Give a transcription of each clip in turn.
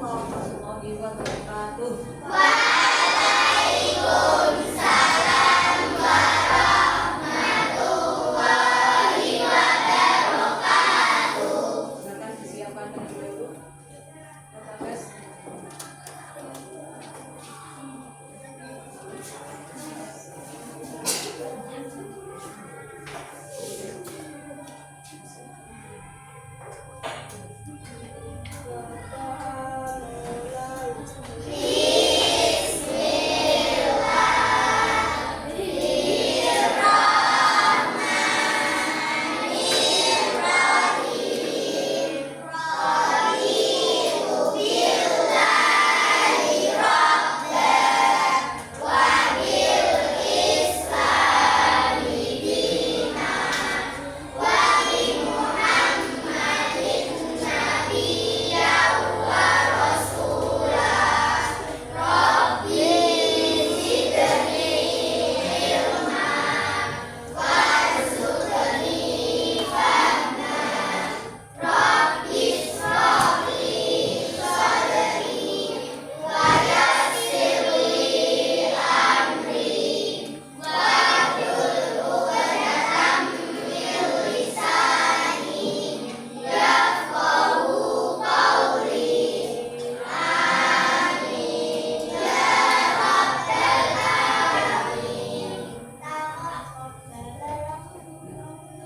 warahmatullahi wabarakatuh. Waalaikumsalam warahmatullahi wabarakatuh. Silakan disiapkan dulu. Bagus.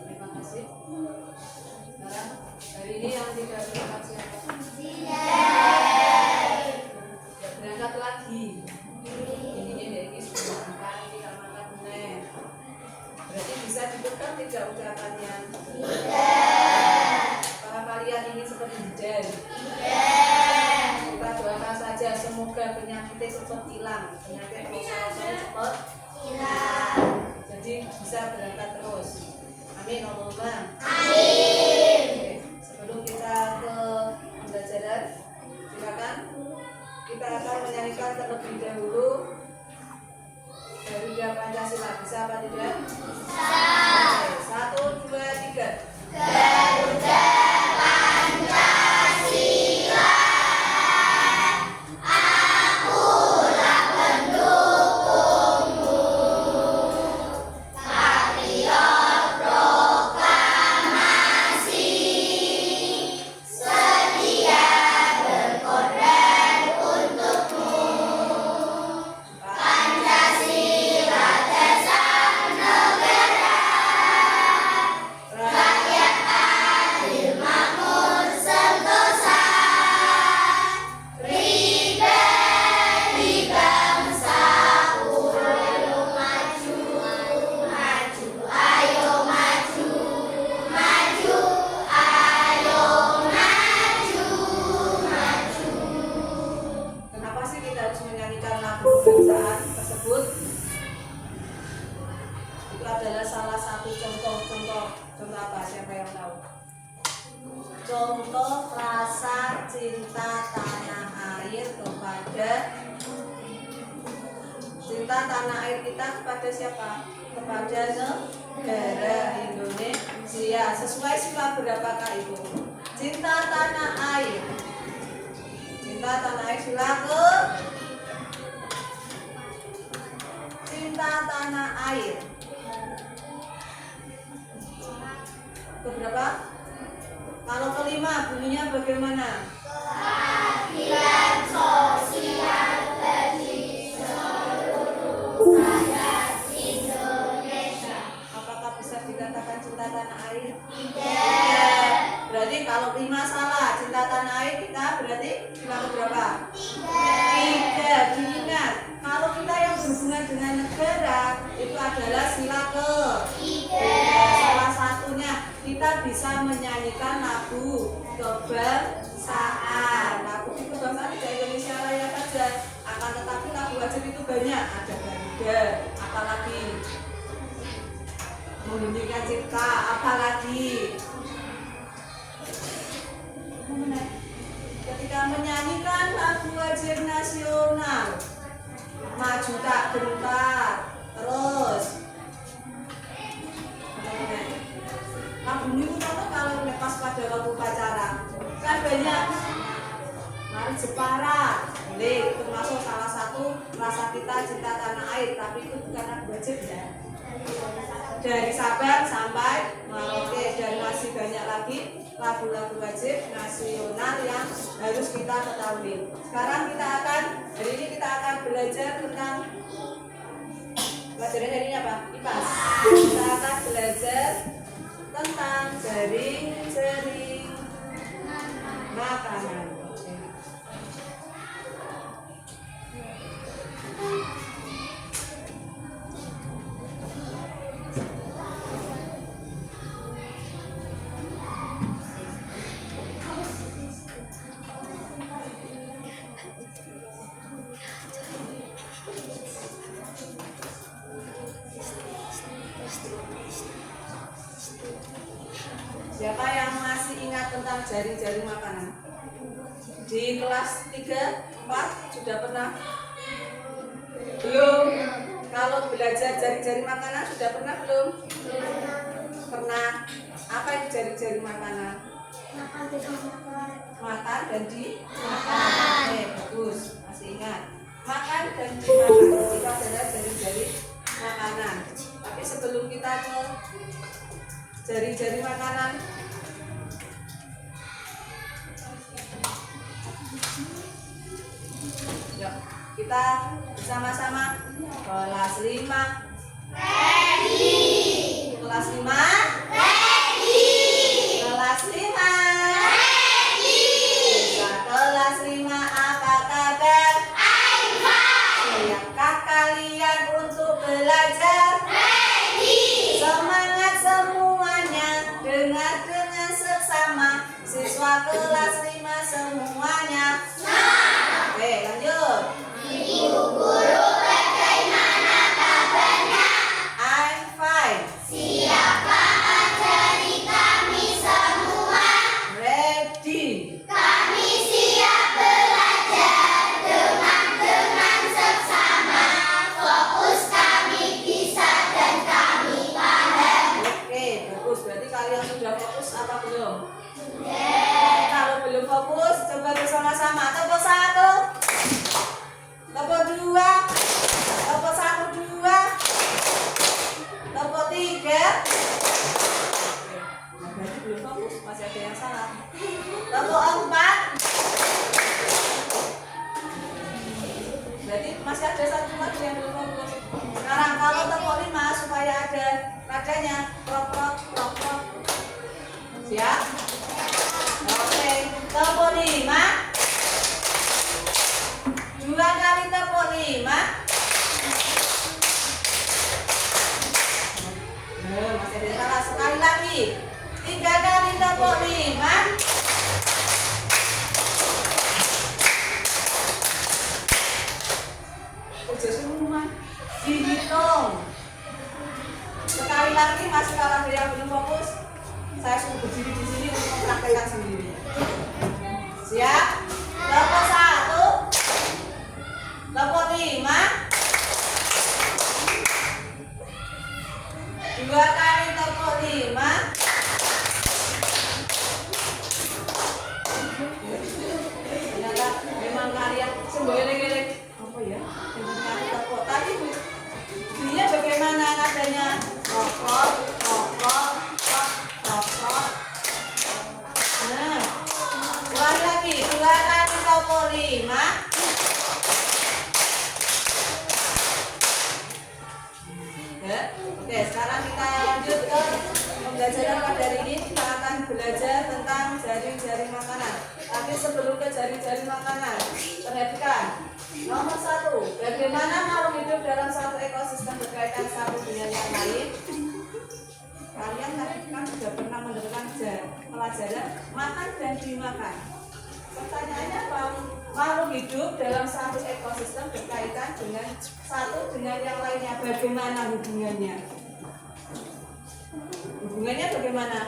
Terima kasih. Sekarang hari ini yang tidak berangkat siapa? Tidak berangkat lagi. Ini dari sudah makan, tidak makan benar. Berarti bisa ditukar tidak ucapannya? Apakah kalian ingin seperti Jidan? Kita doakan saja semoga penyakitnya cepat hilang, penyakit kolesterolnya cepat hilang. Jadi bisa berangkat terus. Amin Allahumma. Amin. Oke, sebelum kita ke pembelajaran, silakan kita akan menyanyikan terlebih dahulu Garuda Pancasila. Bisa apa tidak? Bisa. Oke, 1, 2, 3. Garuda Pancasila, akulah pendukungmu, patriot proklamasi, setia berkorban untukmu. Pancasila dasar negara, rakyat adil makmur sentosa, pribadi bangsaku. Ayo maju, maju, ayo maju, maju, ayo maju, maju. Kenapa sih kita harus menyanyikan lagu kebangsaan tersebut? Itu adalah salah satu contoh apa? Siapa yang tahu? Contoh rasa cinta tanah air kepada cinta tanah air kita kepada siapa? Kepada negara Indonesia. Sesuai sila berapakah itu? Cinta tanah air. Cinta tanah air sila ke cinta tanah air. Keberapa? Kalau kelima bunyinya bagaimana? Keadilan sosial bagi seluruh rakyat Indonesia. Apakah bisa dikatakan cinta tanah air? Tidak. Berarti kalau 5 salah cinta tanah air kita berarti sila berapa? 3. Diingat, kalau kita yang berhubungan dengan negara itu adalah sila ke 3. Salah satunya kita bisa menyanyikan lagu kebangsaan. Lagu kebangsaan tidak Indonesia Raya saja, akan tetapi lagu wajib itu banyak. Ada Garuda, apalagi Membunyikan Cipta, apalagi ketika menyanyikan lagu wajib nasional, maju tak gentar, terus lagu ini kalau lepas pada waktu upacara kan banyak Mari Jepara, boleh, termasuk salah satu rasa kita cinta tanah air, tapi itu bukan lagu wajib ya. Dari Sabang sampai Merauke, dan masih banyak lagi lagu-lagu wajib nasional yang harus kita ketahui. Sekarang hari ini kita akan belajar tentang pelajaran hari ini apa? IPAS. Kita akan belajar tentang jaring-jaring makanan. Siapa yang masih ingat tentang jaring-jaring makanan? Di kelas 3, 4 sudah pernah? Belum? Kalau belajar jaring-jaring makanan sudah pernah belum? Pernah. Apa itu jaring-jaring makanan? Makan dan dimakan. Oke, bagus. Masih ingat. Makan dan dimakan. Itu adalah jaring-jaring makanan. Tapi sebelum kita ke jaring-jaring makanan, yuk kita bersama-sama kelas 5. Ready. Kelas 5. Ready. Kelas 5. Ready. Bisa kelas 5, apa kabar? I'm fine. Siapkah kalian untuk belajar? Ready. Semangat semuanya, dengar dengan seksama, siswa kelas 5 semuanya. Oke, lanjut. Ibu guru, bagaimana kabarnya? I'm fine. Siapa ajari kami semua? Ready. Kami siap belajar dengan seksama. Fokus kami bisa dan kami paham. Oke, bagus. Berarti kalian sudah fokus apa belum? Kalau belum fokus, coba bersama-sama. Tepuk 1, tepuk 2, tepuk 1, 2, tepuk 3. Nah, berarti belum fokus, masih ada yang salah. Tepuk 4. Berarti masih ada satu lagi yang belum fokus. Sekarang kalau tepuk 5 supaya ada nadanya, prok prok prok prok. Siap? Oke, tepuk 5. 2 kali tepuk 5. Masih ada yang salah. Sekali lagi. 3 kali tepuk 5. Udah semua dihitung. Sekali lagi masih kalau ada yang belum fokus, saya suruh berdiri di sini untuk mempraktekkan sendiri. Siap? Tepuk 1, tepuk 5, 2 kali tepuk 5. Ternyata memang kalian semboleh-geleng. Apa ya? Dengan tepuk. Tadi bunyinya bagaimana nadanya? Rokok, rokok, rokok. Nah, ulang lagi. 2 kali tepuk 5. Ya. Oke, sekarang kita lanjut ke pembelajaran pada hari ini. Kita akan belajar tentang jaring-jaring makanan. Tapi sebelum ke jaring-jaring makanan, perhatikan. Nomor 1, bagaimana makhluk hidup dalam satu ekosistem berkaitan satu dengan yang lain? Kalian tadi kan sudah pernah mendengarkan pelajaran makan dan dimakan. Pertanyaannya apa? Makhluk hidup dalam satu ekosistem berkaitan dengan satu dengan yang lainnya. Bagaimana hubungannya? Hubungannya bagaimana?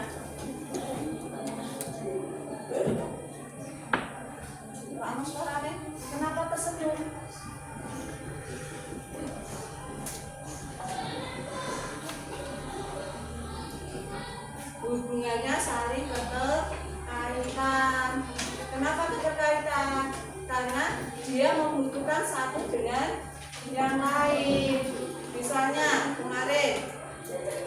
Pak Mustorane, kenapa tersenyum? Hubungannya saling keterkaitan. Kenapa keterkaitan? Karena dia membutuhkan satu dengan yang lain. Misalnya kemarin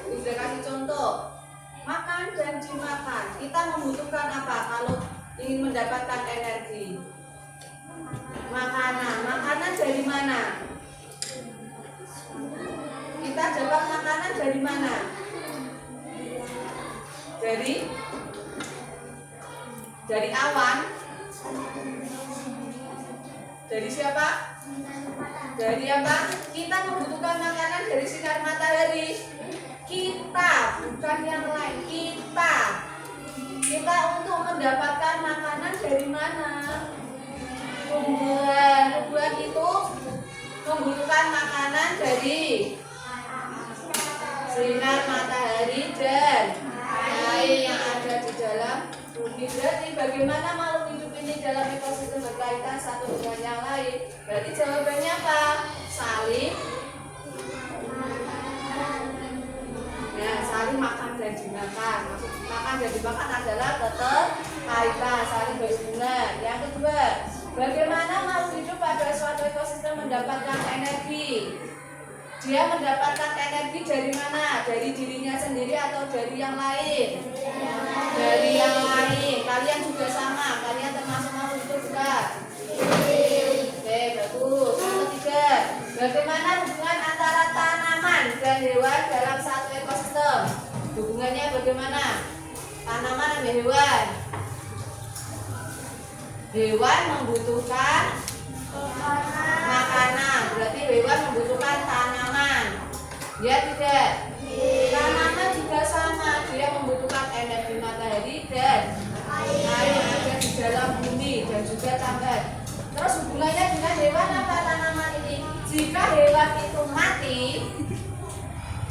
sudah kasih contoh, makan dan dimakan. Kita membutuhkan apa kalau ingin mendapatkan energi? Makanan dari mana? Kita dapat makanan dari mana? Dari awan. Dari siapa? Dari apa? Kita membutuhkan makanan dari sinar matahari. Kita, bukan yang lain. Kita untuk mendapatkan makanan dari mana? Tumbuhan itu membutuhkan makanan dari sinar matahari dan air yang ada di dalam bumi. Berarti bagaimana makhluk hidup ini dalam ekosistem berkaitan satu dengan yang lain? Berarti jawabannya apa? Saling. Ya, saling makan dan dimakan. Maksud makan dan dimakan adalah keterkaitan, saling berhubungan. Yang kedua, bagaimana makhluk hidup pada suatu ekosistem mendapatkan energi? Dia mendapatkan energi dari mana? Dari dirinya sendiri atau dari yang lain? Dari yang lain. Kalian juga sama. Kalian termasuk makhluk hidup bukan? Oke, bagus. Yang ketiga, bagaimana hubungan antara tanaman dan hewan dalam satu ekosistem? Hubungannya bagaimana? Tanaman dan hewan. Hewan membutuhkan makanan, berarti hewan membutuhkan tanaman. Ya tidak? Tanaman juga sama, dia membutuhkan energi matahari dan air yang ada di dalam bumi dan juga tambahan. Terus hubungannya dengan hewan apa tanaman ini? Jika hewan itu mati,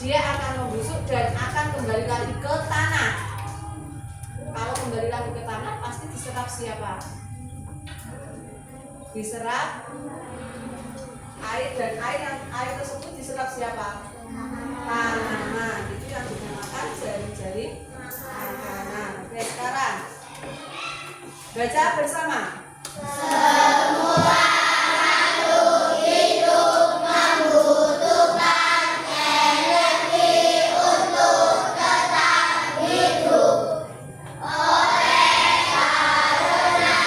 dia akan membusuk dan akan kembali lagi ke tanah. Kalau kembali lagi ke tanah, pasti diserap siapa? Diserap air, dan air tersebut diserap siapa? Tanaman. Itu yang dinamakan jaring-jaring makanan. Oke, sekarang baca bersama. Semua makhluk hidup membutuhkan energi untuk tetap hidup. Oleh karena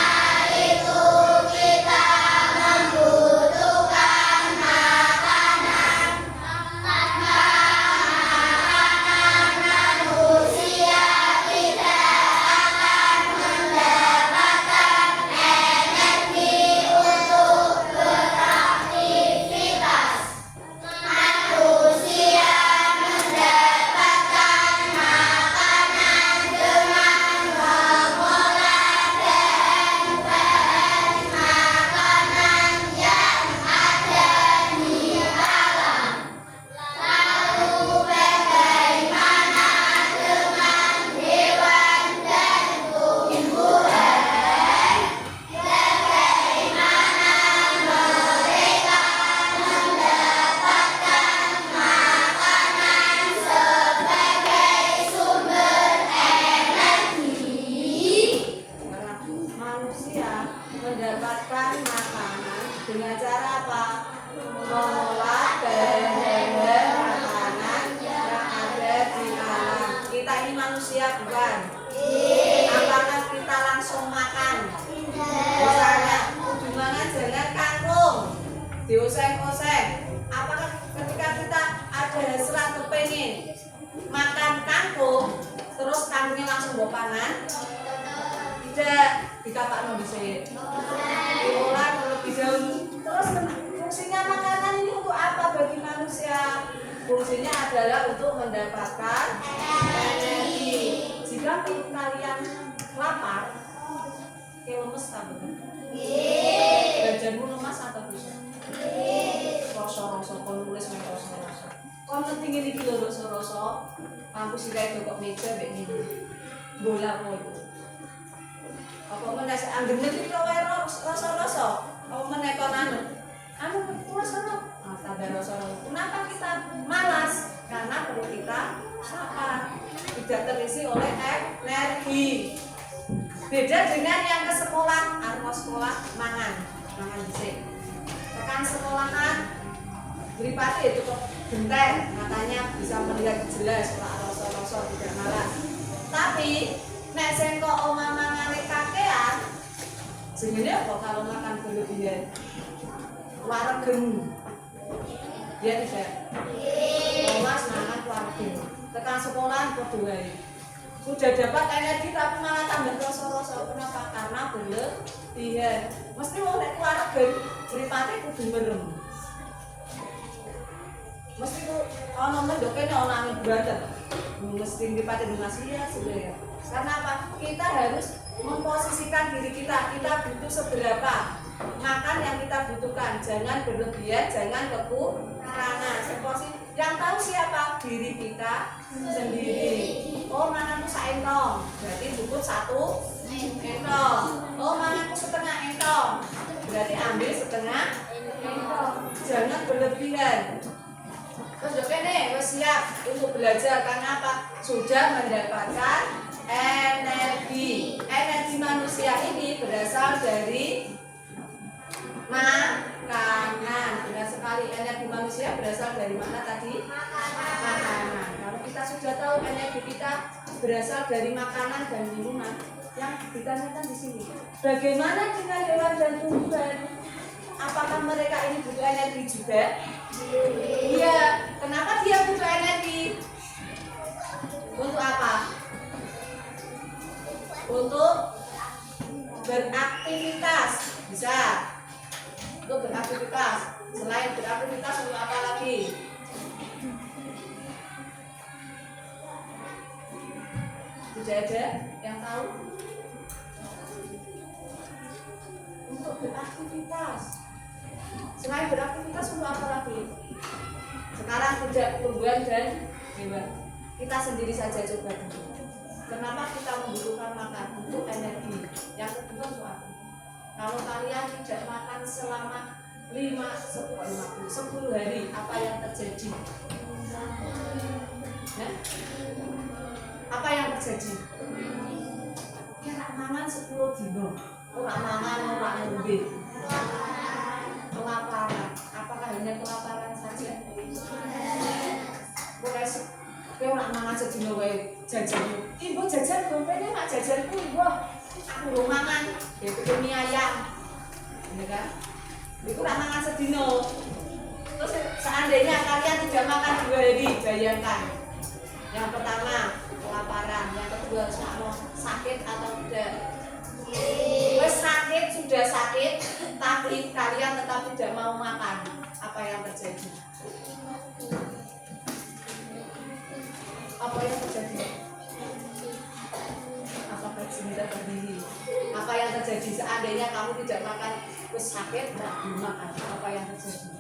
itu kita membutuhkan makanan. Makanan manusia tidak akan mendapatkan energi untuk beraktivitas. Manusia mendapatkan makanan dengan mengolah bahan-bahan makanan yang ada di alam. Lalu bagaimana dengan hewan dan tumbuhan? Bagaimana mereka mendapatkan makanan sebagai sumber energi? Manusia mendapatkan makanan dengan cara apa? Mengolah bahan-bahan makanan yang ada di alam. Kita ini manusia bukan? Apakah kita langsung makan? Misalnya, gimana jalan kangkung dioseng-oseng? Apakah ketika kita ada hasrat kepengen makan kangkung, terus kangkungnya langsung bawa pangan? Tidak, dikatakan bisa diolah terlebih dahulu. Terus fungsinya makanan ini untuk apa bagi manusia? Fungsinya adalah untuk mendapatkan energi. Jika perut kalian lapar, kayak lemes tak betul? Badanmu lemas atau bisa? Rasa-rasa, kalau nulis rasa-rasa. Kau penting ini dulu rasa-rasa. Aku sih kayak dokok meja begini. Bola bola. Apa menes anggene iki kowe rasa-rasa. Apa menekon anu rasa-rasa. Ah, tambah rasa-rasa. Kenapa kita malas? Karena perut kita lapar, tidak terisi oleh energi. Beda dengan yang ke sekolah, arno sekolah mangan dhisik. Tekan sekolahan mripate itu kok genteng, matanya bisa melihat jelas, ora rasa-rasa tidak malas. Tapi nek sing kok omah mangane kakean, jenenge apa kalau makan berlebihan? Waregen. Ya tidak. Awas mangan waregen. Tekan sekolah padha wae. Sudah dapat energi tapi malah tambah rasa-rasa. Kenapa? Karena berlebihan. Mesti wong nek waregen mripate kudu merem. Mesti ku ana mendokene ana angin banget. Mesti mripate masih ya sebenarnya. Karena apa? Kita harus memposisikan diri kita butuh seberapa makan yang kita butuhkan, jangan berlebihan, jangan kekurangan. Yang tahu siapa? Diri kita sendiri. Oh, makanku saentong, berarti cukup 1 entong. Oh, makanku setengah entong, berarti ambil setengah entong. Jangan berlebihan. Terus oke nih, siap untuk belajar karena apa? Sudah mendapatkan energi. Energi manusia ini berasal dari makanan. Benar sekali, energi manusia berasal dari mana tadi? Makanan. Kalau kita sudah tahu energi kita berasal dari makanan dan minuman, yang ditanyakan di sini, bagaimana dengan hewan dan tumbuhan? Apakah mereka ini butuh energi juga? Iya. Kenapa dia butuh energi? Untuk apa? Untuk beraktivitas. Bisa. Untuk beraktivitas. Selain beraktivitas untuk apa lagi? Tidak ada yang tahu? Untuk beraktivitas. Selain beraktivitas untuk apa lagi? Sekarang tidak tumbuhan dan hewan. Kita sendiri saja coba dulu. Kenapa kita membutuhkan makan? Untuk energi. Yang kedua untuk apa? Kalau kalian tidak makan selama 10 hari, apa yang terjadi? Apa yang terjadi? Ya mangan 10 dino. Ora mangan, ora ngombe. Kelaparan. Apakah hanya kelaparan saja? Boleh kowe ora mangan sedina wae jajan. Ibu jajan gompene mak jajanku ibu. Aku lho mangan, ya itu mie ayam. Bener kan? Iku ora mangan sedina. Terus seandainya kalian tidak makan 2 hari, bayangkan. Yang pertama, kelaparan. Yang kedua, sakit atau tidak. Wes sakit, sudah sakit, tapi kalian tetap tidak mau makan. Apa yang terjadi? Apa yang terjadi? Apakah cinta berdiri? Apa yang terjadi seandainya kamu tidak makan, wes sakit, tidak makan? Apa yang terjadi?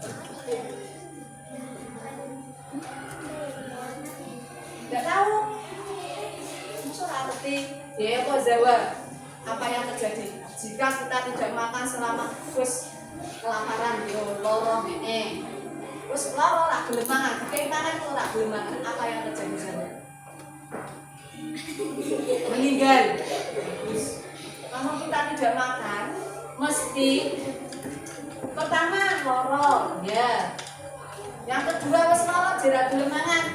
Tidak tahu. Musuh ngerti. Ya, kok jawab. Apa yang terjadi jika kita tidak makan selama terus kelaparan yo loro ngene terus loro ora gelem mangan mangan ora gelem mangan apa yang terjadi sama meninggal. Kalau kita tidak makan mesti pertama loro ya, yang kedua wis loro jera gelem mangan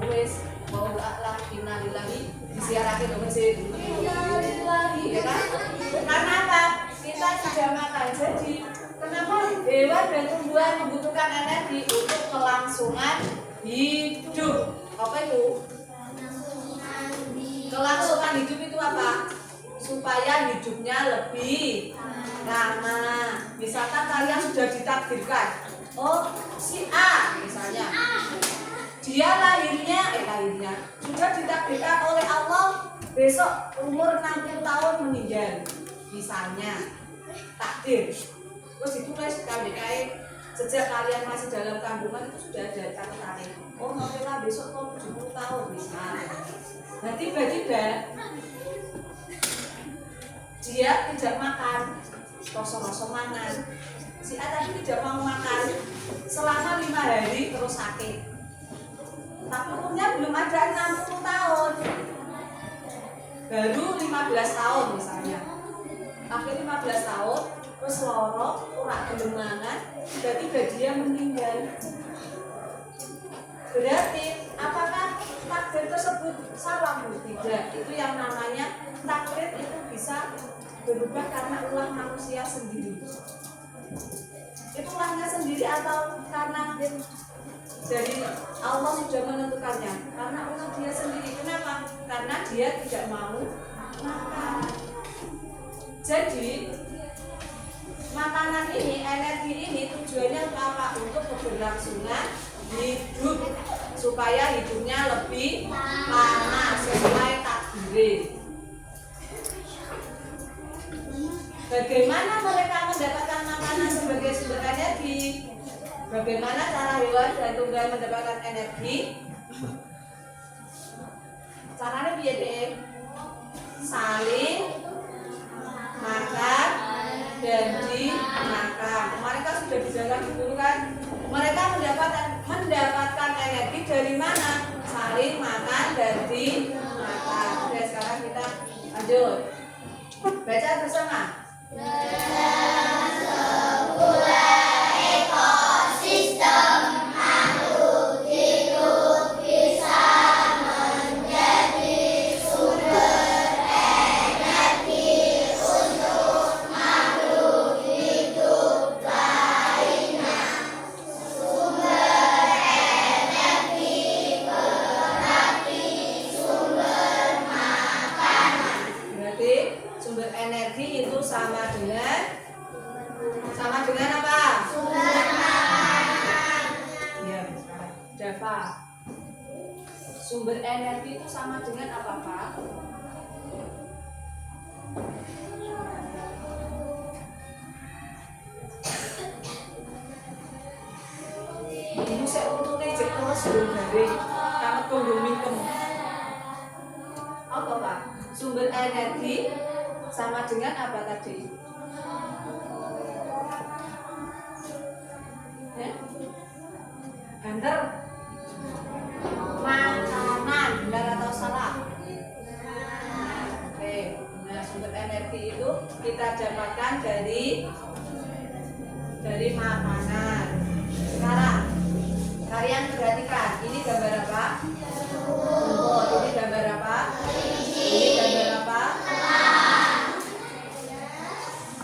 wis mau lagi innalillahi disiarake dong masjid innalillahi ya kan. Karena apa? Kita sudah makan. Jadi kenapa hewan dan tumbuhan membutuhkan energi untuk kelangsungan hidup? Apa itu? Kelangsungan hidup itu apa? Supaya hidupnya lebih lama. Misalkan kalian sudah ditakdirkan, oh si A misalnya, dia lahirnya sudah ditakdirkan oleh Allah besok umur 60 tahun meninggal misalnya, takdir. Terus ditulis KBKI sejak kalian masih dalam kandungan itu sudah ada catatan. Oh nantilah besok kau 70 tahun misalnya. Nah tiba-tiba dia tidak makan, kosong-kosong mangan. Si A tadi tidak mau makan selama 5 hari terus sakit. Tapi umurnya belum ada 60 tahun. Baru 50 15 tahun misalnya. Akhir 15 tahun terus loro ora gelem mangan, berarti dia meninggal. Berarti apakah takdir tersebut salah? Tidak. Itu yang namanya takdir itu bisa berubah karena ulah manusia sendiri. Itu ulahnya sendiri atau karena dari Allah sudah menentukannya? Karena ulah dia sendiri. Kenapa? Karena dia tidak mau makan. Jadi makanan ini, energi ini tujuannya untuk apa? Untuk keberlangsungan hidup, supaya hidupnya lebih lama sesuai takdir. Bagaimana mereka mendapatkan makanan sebagai sumber energi? Bagaimana cara hewan dan tunggal mendapatkan energi? Caranya piye deh? Saling makan dan dimakan. Kemarin kan sudah dijelaskan dulu kan? Mereka mendapatkan energi dari mana? Saling makan dan dimakan. Oke, sekarang kita lanjut. Baca bersama. Dalam sebuah ekosistem, makhluk hidup bisa menjadi sumber energi untuk makhluk hidup lainnya. Sumber energi berarti sumber makanan. Berarti sumber energi itu sama dengan apa? Sumber makanan. Ya, Dava. Sumber energi itu sama dengan apa, Pak? Ibu saya untungnya cek terus belum garing, kamu tunggu minum. Apa Pak? Sumber energi sama dengan apa tadi? Ya? Banter. Makanan, benar atau salah? Oke, nah sumber energi itu kita dapatkan dari makanan. Sekarang kalian perhatikan, ini gambar apa? Rumput. Ini gambar apa? Ini gambar apa?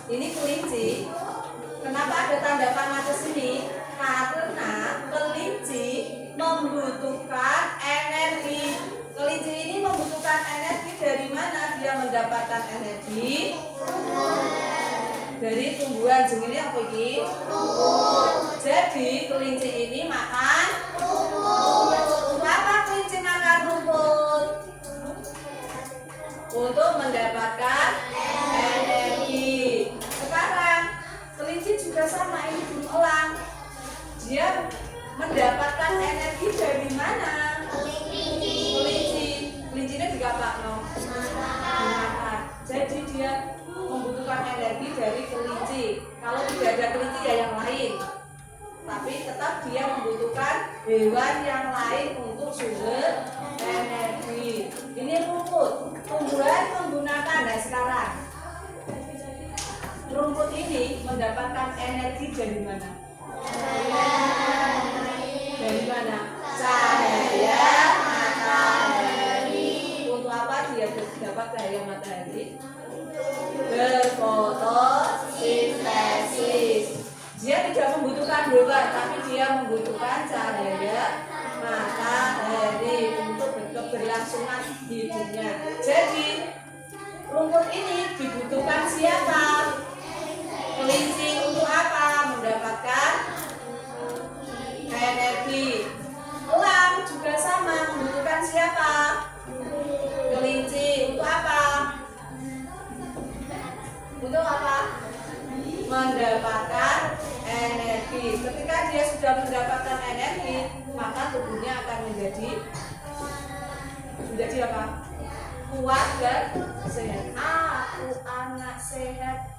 Ini kelinci. Kenapa ada tanda panah ke sini? Karena kelinci membutuhkan energi. Kelinci ini membutuhkan energi dari mana dia mendapatkan energi? Dari tumbuhan. Ini apa ini? Jadi kelinci ini makan rumput. Untuk apa kelinci makan rumput? Untuk mendapatkan energi. Sekarang kelinci juga sama, ini berulang. Dia mendapatkan energi dari mana? Kelincinya juga apa? Dimakan. Jadi dia membutuhkan energi dari kelinci. Kalau tidak ada kelinci ya yang lain. Tapi tetap dia membutuhkan hewan yang lain untuk sumber energi. Ini rumput. Tumbuhan menggunakan. Nah sekarang rumput ini mendapatkan energi dari mana? Dari mana? Cahaya matahari. Untuk apa dia dapat cahaya matahari? Berfotosintesis. Dia tidak membutuhkan hewan, tapi dia membutuhkan cahaya matahari untuk keberlangsungan hidupnya. Jadi rumput ini dibutuhkan siapa? Kelinci untuk apa? Mendapatkan energi. Elang juga sama, membutuhkan siapa? Kelinci untuk apa? Untuk apa? Mendapatkan energi. Ketika dia sudah mendapatkan energi, maka tubuhnya akan menjadi apa? Kuat dan sehat. Aku anak sehat.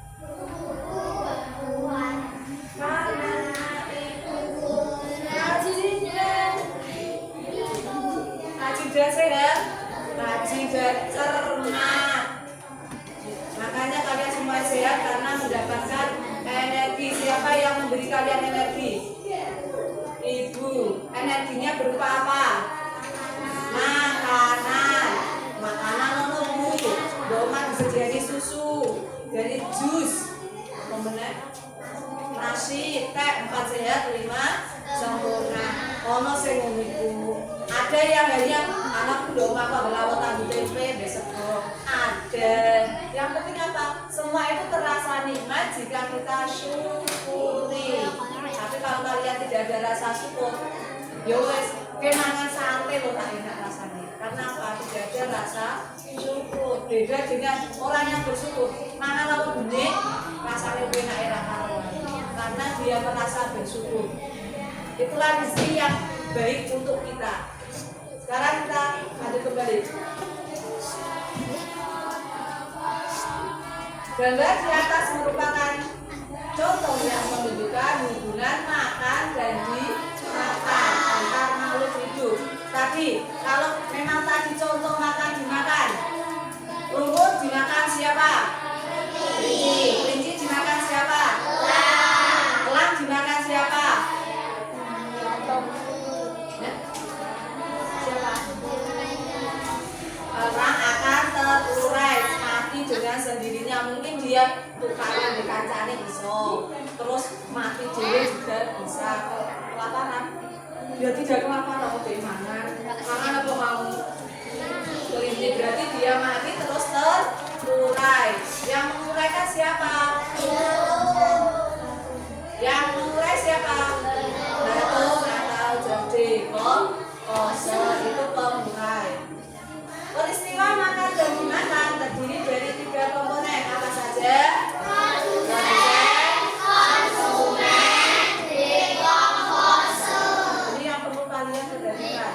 Karena Najida sehat, Najida cermat. sehat karena mendapatkan energi. Siapa yang memberi kalian energi? Ibu. Energinya berupa apa? Makanan. Makanan ono Bu. Doma bisa jadi susu, jadi jus, kemudian nasi, teh, 4 sehat, 5 sempurna. Ono sing ngono. Ada yang hanya anakku doma kok belawat tahu tempe besok ada. Yang penting apa? Semua itu terasa nikmat jika kita syukuri. Tapi kalau kalian tidak ada rasa syukur, ya wes kenangan sate lo tak enak rasanya. Karena apa? Tidak ada rasa syukur. Beda dengan orang yang bersyukur. Mangan apa benih, rasanya enak enak karena dia merasa bersyukur. Itulah rezeki yang baik untuk kita. Sekarang kita lanjut kembali. Gambar di atas merupakan contoh yang menunjukkan hubungan makan dan dimakan antar makhluk hidup. Tadi, kalau memang tadi contoh makan dimakan, rumput dimakan siapa? Kelinci dimakan siapa? Elang dimakan siapa? Orang akan terurai mati dengan sendirinya. Mungkin dia tukaran di kancane bisa, terus mati dewe juga bisa. Kelaparan dia tidak kelaparan mau dimangan apa mau kelinci, berarti dia mati terus terurai. Yang menguraikan siapa? Yang mengurai siapa? Batu atau jadi kose itu pengurai. Peristiwa makan dan dimakan terdiri dari 3 komponen. Apa saja? Produsen, konsumen, dekompose. Ini yang perlu kalian perhatikan.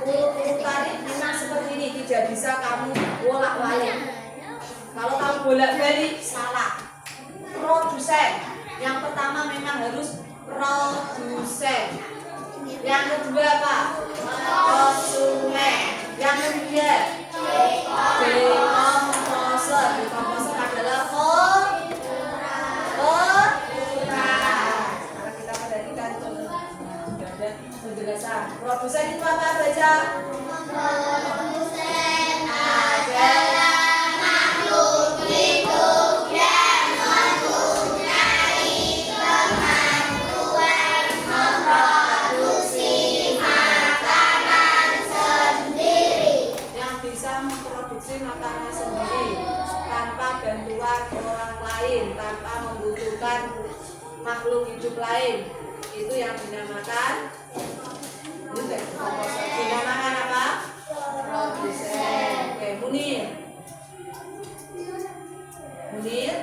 Urutan memang seperti ini, tidak bisa kamu bolak-balik. Kalau kamu bolak-balik salah. Produsen, yang pertama memang harus produsen. Yang kedua apa? Konsumen. Yang ketiga dekompose. Dekompose adalah pengurai. Sekarang kita perhatikan sudah ada penjelasan. Produsen itu apa baca? Produsen adalah makhluk hidup yang mempunyai kemampuan memproduksi makanan sendiri. Yang bisa memproduksi makanan sendiri tanpa bantuan orang lain, tanpa membutuhkan makhluk hidup lain. Itu yang dinamakan dinamakan apa? Produsen. Oke, Munir. Munir.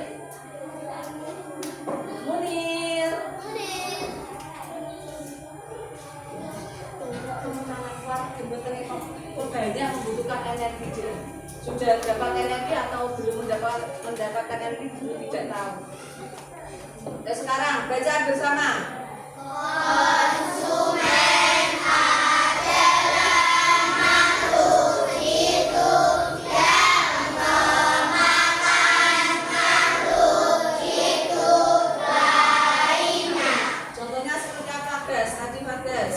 Munir. Banyak membutuhkan energi. Sudah dapat energi atau belum mendapatkan energi belum tidak tahu. Dan sekarang baca bersama. Konsumen adalah makhluk hidup yang memakan makhluk hidup lainnya. Contohnya seperti apa, Gas? Tadi Gas.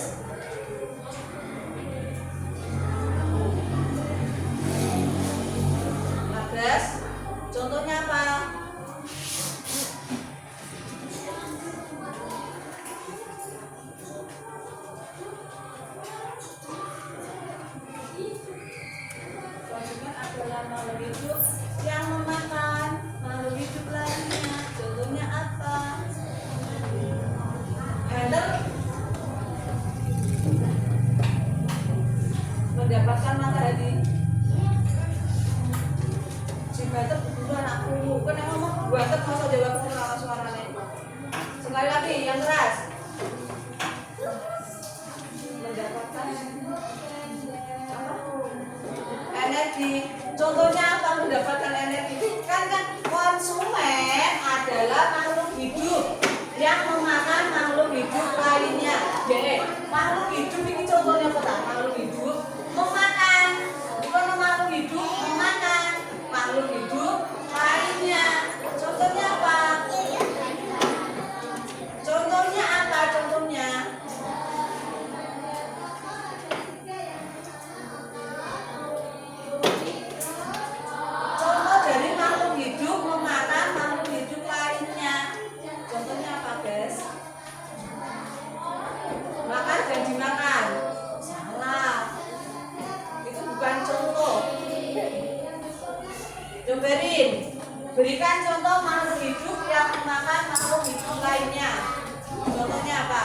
Gas. Contohnya apa? Konsumen adalah makhluk hidup yang memakan makhluk hidup lainnya. Contohnya apa? Handle mendapatkan matahari. Si batet bukan aku, kan yang ngomong batet masa jawab suaranya. Sekali lagi yang keras. Mendapatkan apa? Energi. Contohnya apa mendapatkan energi? Kan konsumen adalah makhluk hidup yang memakan makhluk hidup lainnya. Jadi makhluk hidup ini contohnya apa? Makhluk hidup memakan, bukan makhluk hidup memakan makhluk hidup lainnya. Contohnya Cobain, berikan contoh makhluk hidup yang memakan makhluk hidup lainnya. Contohnya apa?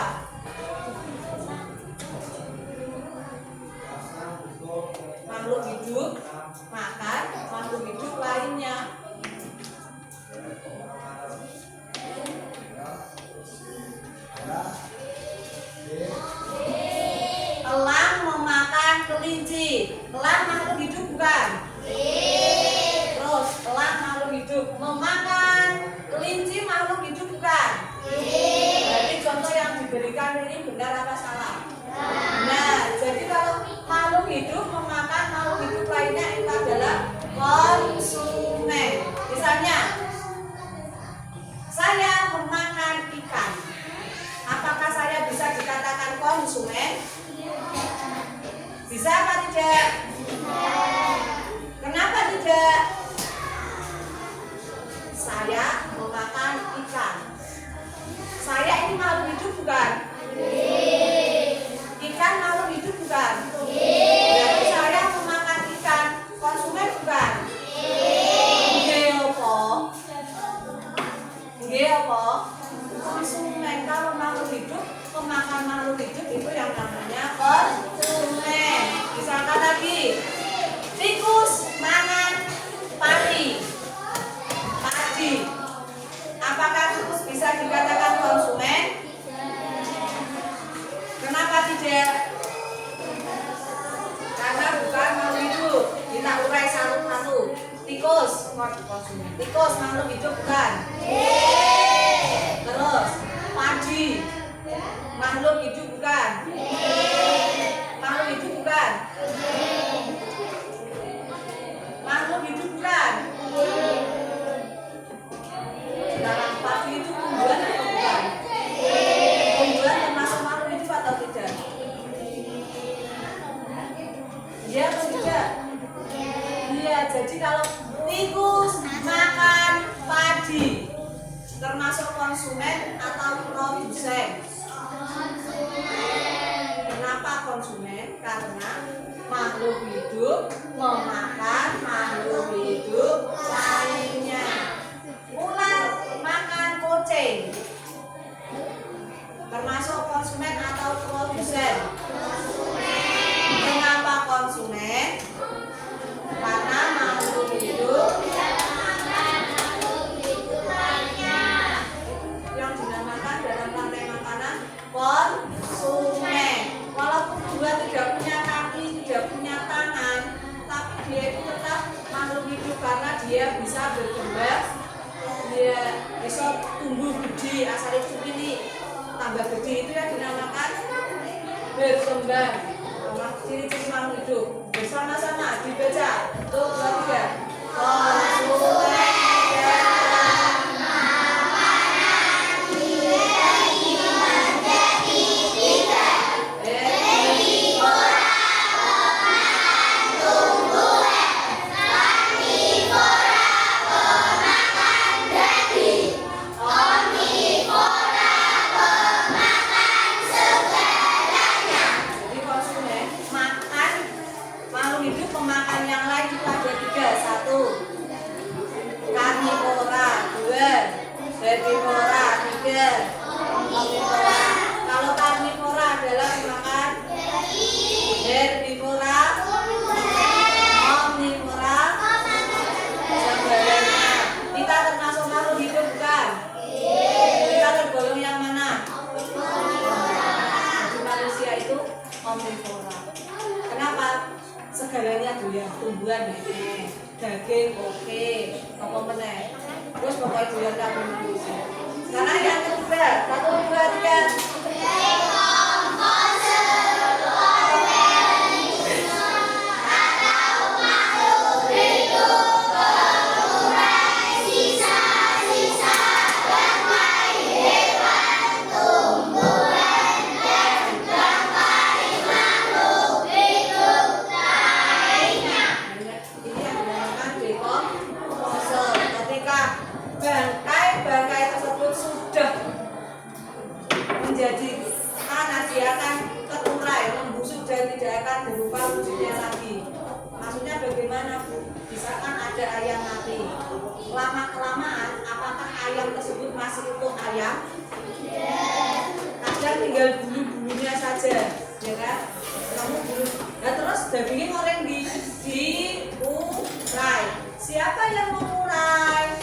Makhluk hidup makan makhluk hidup lainnya. Elang memakan kelinci. Elang makhluk hidup bukan? Terus elang makhluk hidup memakan kelinci makhluk hidup bukan? Berarti contoh yang diberikan ini benar apa salah? Benar. Jadi kalau makhluk hidup memakan makhluk hidup lainnya itu adalah konsumen. Misalnya saya memakan ikan. Apakah saya bisa dikatakan konsumen? Bisa apa tidak? Kenapa tidak? Saya memakan ikan. Saya ini makhluk hidup bukan? Ikan makhluk hidup bukan? Berarti saya memakan ikan. Konsumen bukan? Nggih apa? Nggih apa? Konsumen. Kalau makhluk hidup memakan makhluk hidup itu yang namanya konsumen. Misalkan lagi, tikus mangan padi. Apakah tikus bisa dikatakan konsumen? Kenapa tidak? Karena bukan makhluk hidup. Kita urai satu-satu. Tikus makhluk hidup bukan? Terus padi makhluk hidup bukan? Makhluk hidup bukan? Makhluk hidup bukan? Sekarang padi itu tumbuhan atau bukan? Tumbuhan termasuk makhluk hidup atau tidak? Iya atau tidak? Iya, jadi kalau tikus makan padi termasuk konsumen atau produsen? Kenapa konsumen? Karena makhluk hidup memakan makhluk hidup lainnya. Ular makan kucing, termasuk konsumen atau produsen? Kenapa konsumen? Karena makhluk hidup yang dinamakan dalam rantai makanan konsumen. Walaupun dia tidak punya kaki, tidak punya tangan, tapi dia itu tetap makhluk hidup karena dia bisa berkembang, dia bisa tumbuh gede, asal itu ini tambah gede, itu yang dinamakan berkembang. Ciri-ciri makhluk hidup bersama-sama dibaca. 1, 2, 3. Konsumen. Pemakan yang lain itu ada 3. 1, karnivora. 2, herbivora. 3, omnivora. Kalau karnivora adalah pemakan herbivora, omnivora, sebenarnya kita termasuk makhluk hidup bukan? Kita tergolong yang mana? Jadi manusia itu omnivora. Kenapa? Segalanya doyan, tumbuhan daging oke, apa meneh. Terus pokoknya doyan kabeh manusia. Sekarang yang ketiga, 1, 2, 3. Bangkai tersebut sudah menjadi panas, dia akan terurai, membusuk dan tidak akan berupa wujudnya lagi. Maksudnya bagaimana, Bu? Misalkan ada ayam mati, lama-kelamaan apakah ayam tersebut masih utuh ayam? Kadang tinggal bulu-bulunya saja, ya kan? Kamu bulu. Nah terus dagingnya orang diurai. Siapa yang mengurai?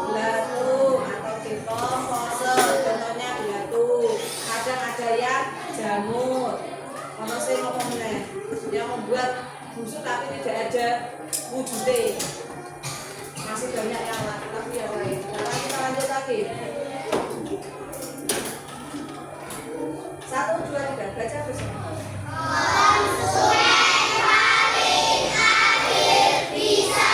Belatung atau dekompose, contohnya belatung. Kadang ada yang jamur. Kalau saya ngomongnya yang membuat busuk tapi tidak ada wujudnya. Masih banyak yang lain, tapi yang lain. Sekarang kita lanjut lagi. 1, 2, 3, baca bersama. Konsumen paling akhir bisa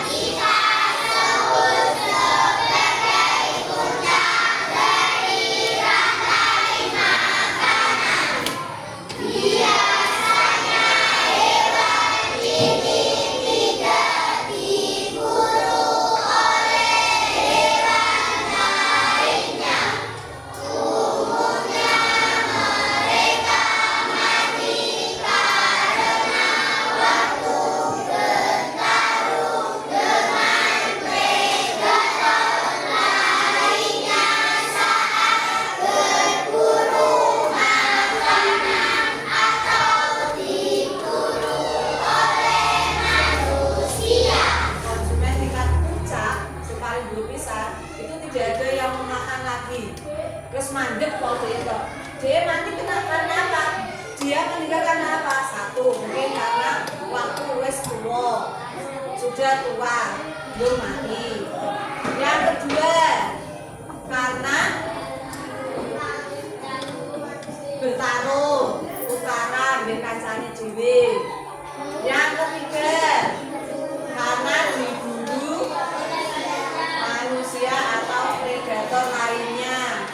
kita sebut sebagai puncak dari rantai makanan. Biasanya hewan ini tidak diburu oleh hewan lainnya. Umumnya mereka mati karena waktu bertarung dengan predator lainnya saat berburu makanan atau diburu oleh manusia. Konsumen tingkat puncak paling berpisah itu tidak ada yang memakan lagi. Terus mandek kalau dia mati karena apa? Dia meninggal karena apa? 1, mungkin karena waktu wes tua, sudah tua, belum mati. Yang kedua, karena bertarung, tukaran dengan kancane dhewe. Yang ketiga, karena diburu manusia atau predator lainnya.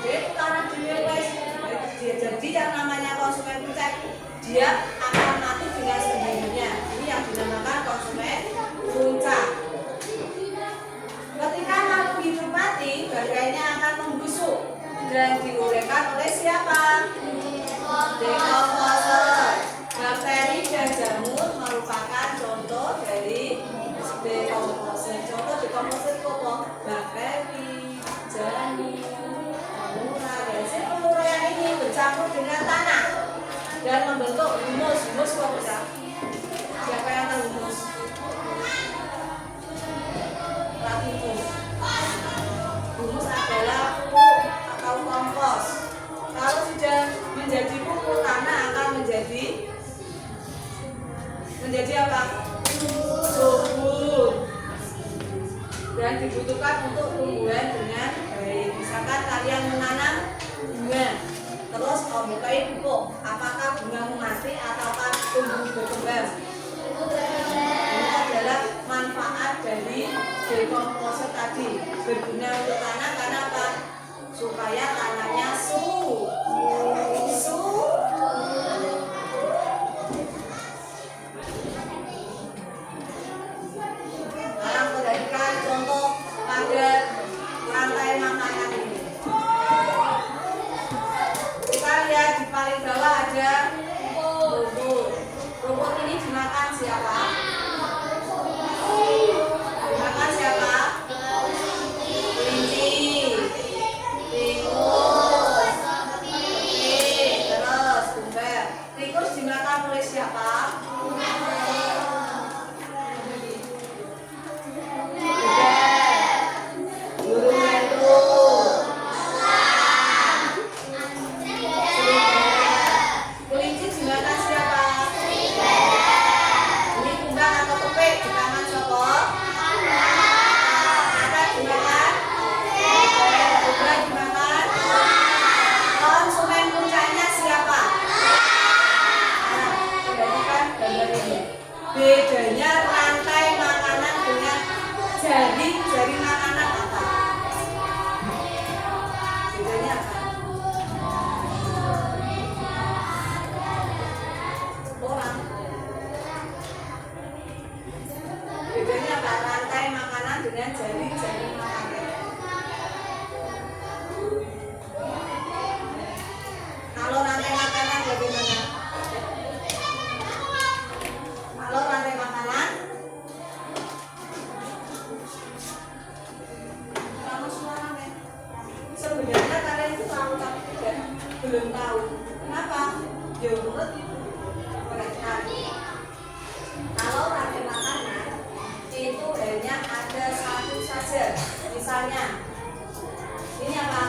Jadi tukaran dhewe wes. Jadi yang namanya konsumen puncak dia akan mati dengan sendirinya. Ini yang dinamakan konsumen puncak. Ketika makhluk hidup mati, bagainya akan membusuk dan diuraikan oleh siapa? Dekompose. Bakteri dan jamur merupakan contoh dari dekompose. Contoh dekompose itu apa? Bakteri, jamur, pengurai. Hasil penguraian ini bercampur dengan tanah dan membentuk humus. Humus apa? Siapa yang tahu humus? Humus. Humus adalah pupuk atau kompos. Kalau sudah menjadi pupuk, tanah akan menjadi apa? Subur dan dibutuhkan untuk tumbuhan dengan baik. Misalkan kalian menanam bunga, terus menyukai pupuk, apakah bungamu mati ataukah tumbuh berkembang? Ini adalah manfaat dari dekompose tadi, berguna untuk tanah karena apa? Supaya tanahnya Sekarang perhatikan contoh pada rantai makanan ini. Kita lihat di paling bawah ada rumput. Rumput ini dimakan siapa? Dimakan siapa? Kelinci, tikus, terus kumber. Tikus dimakan oleh siapa? Burung melur. Kelinci dimakan siapa? Ini kumbang atau kepik dimakan siapa? Apa dimakan? Kumbang dimakan? Konsumen puncaknya siapa? Perhatikan gambar ini. Bedanya rantai makanan dengan jari makanan apa? Bedanya apa? Orang. Bedanya apa? Rantai makanan dengan jari makanan. Kalau rantai makanan bagaimana? Kalau rantai makanan belum tahu. Kenapa? Ya menurut mereka, kalau rantai makanan itu hanya ada satu saja. Misalnya ini apa?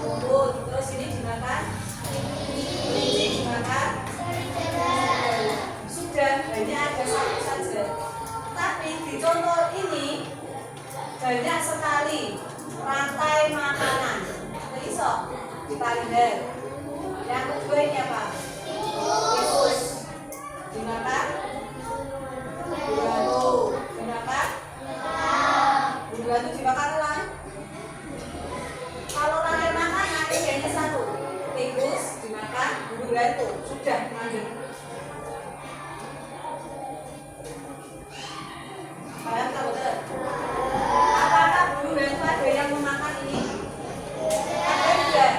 Rumput, terus ini dimakan, kelinci dimakan, sudah hanya ada satu saja. Tapi di contoh ini banyak sekali rantai makanan. Bisa dipalinder. Yang kedua ini apa? Tikus dimakan, bulu dimakan, bulu dimakan elang. Kalau rantai makanan ini hanya satu, tikus dimakan, bulu sudah lanjut. Paham tak betul? Apakah bulu ada yang memakan ini? Ada tidak?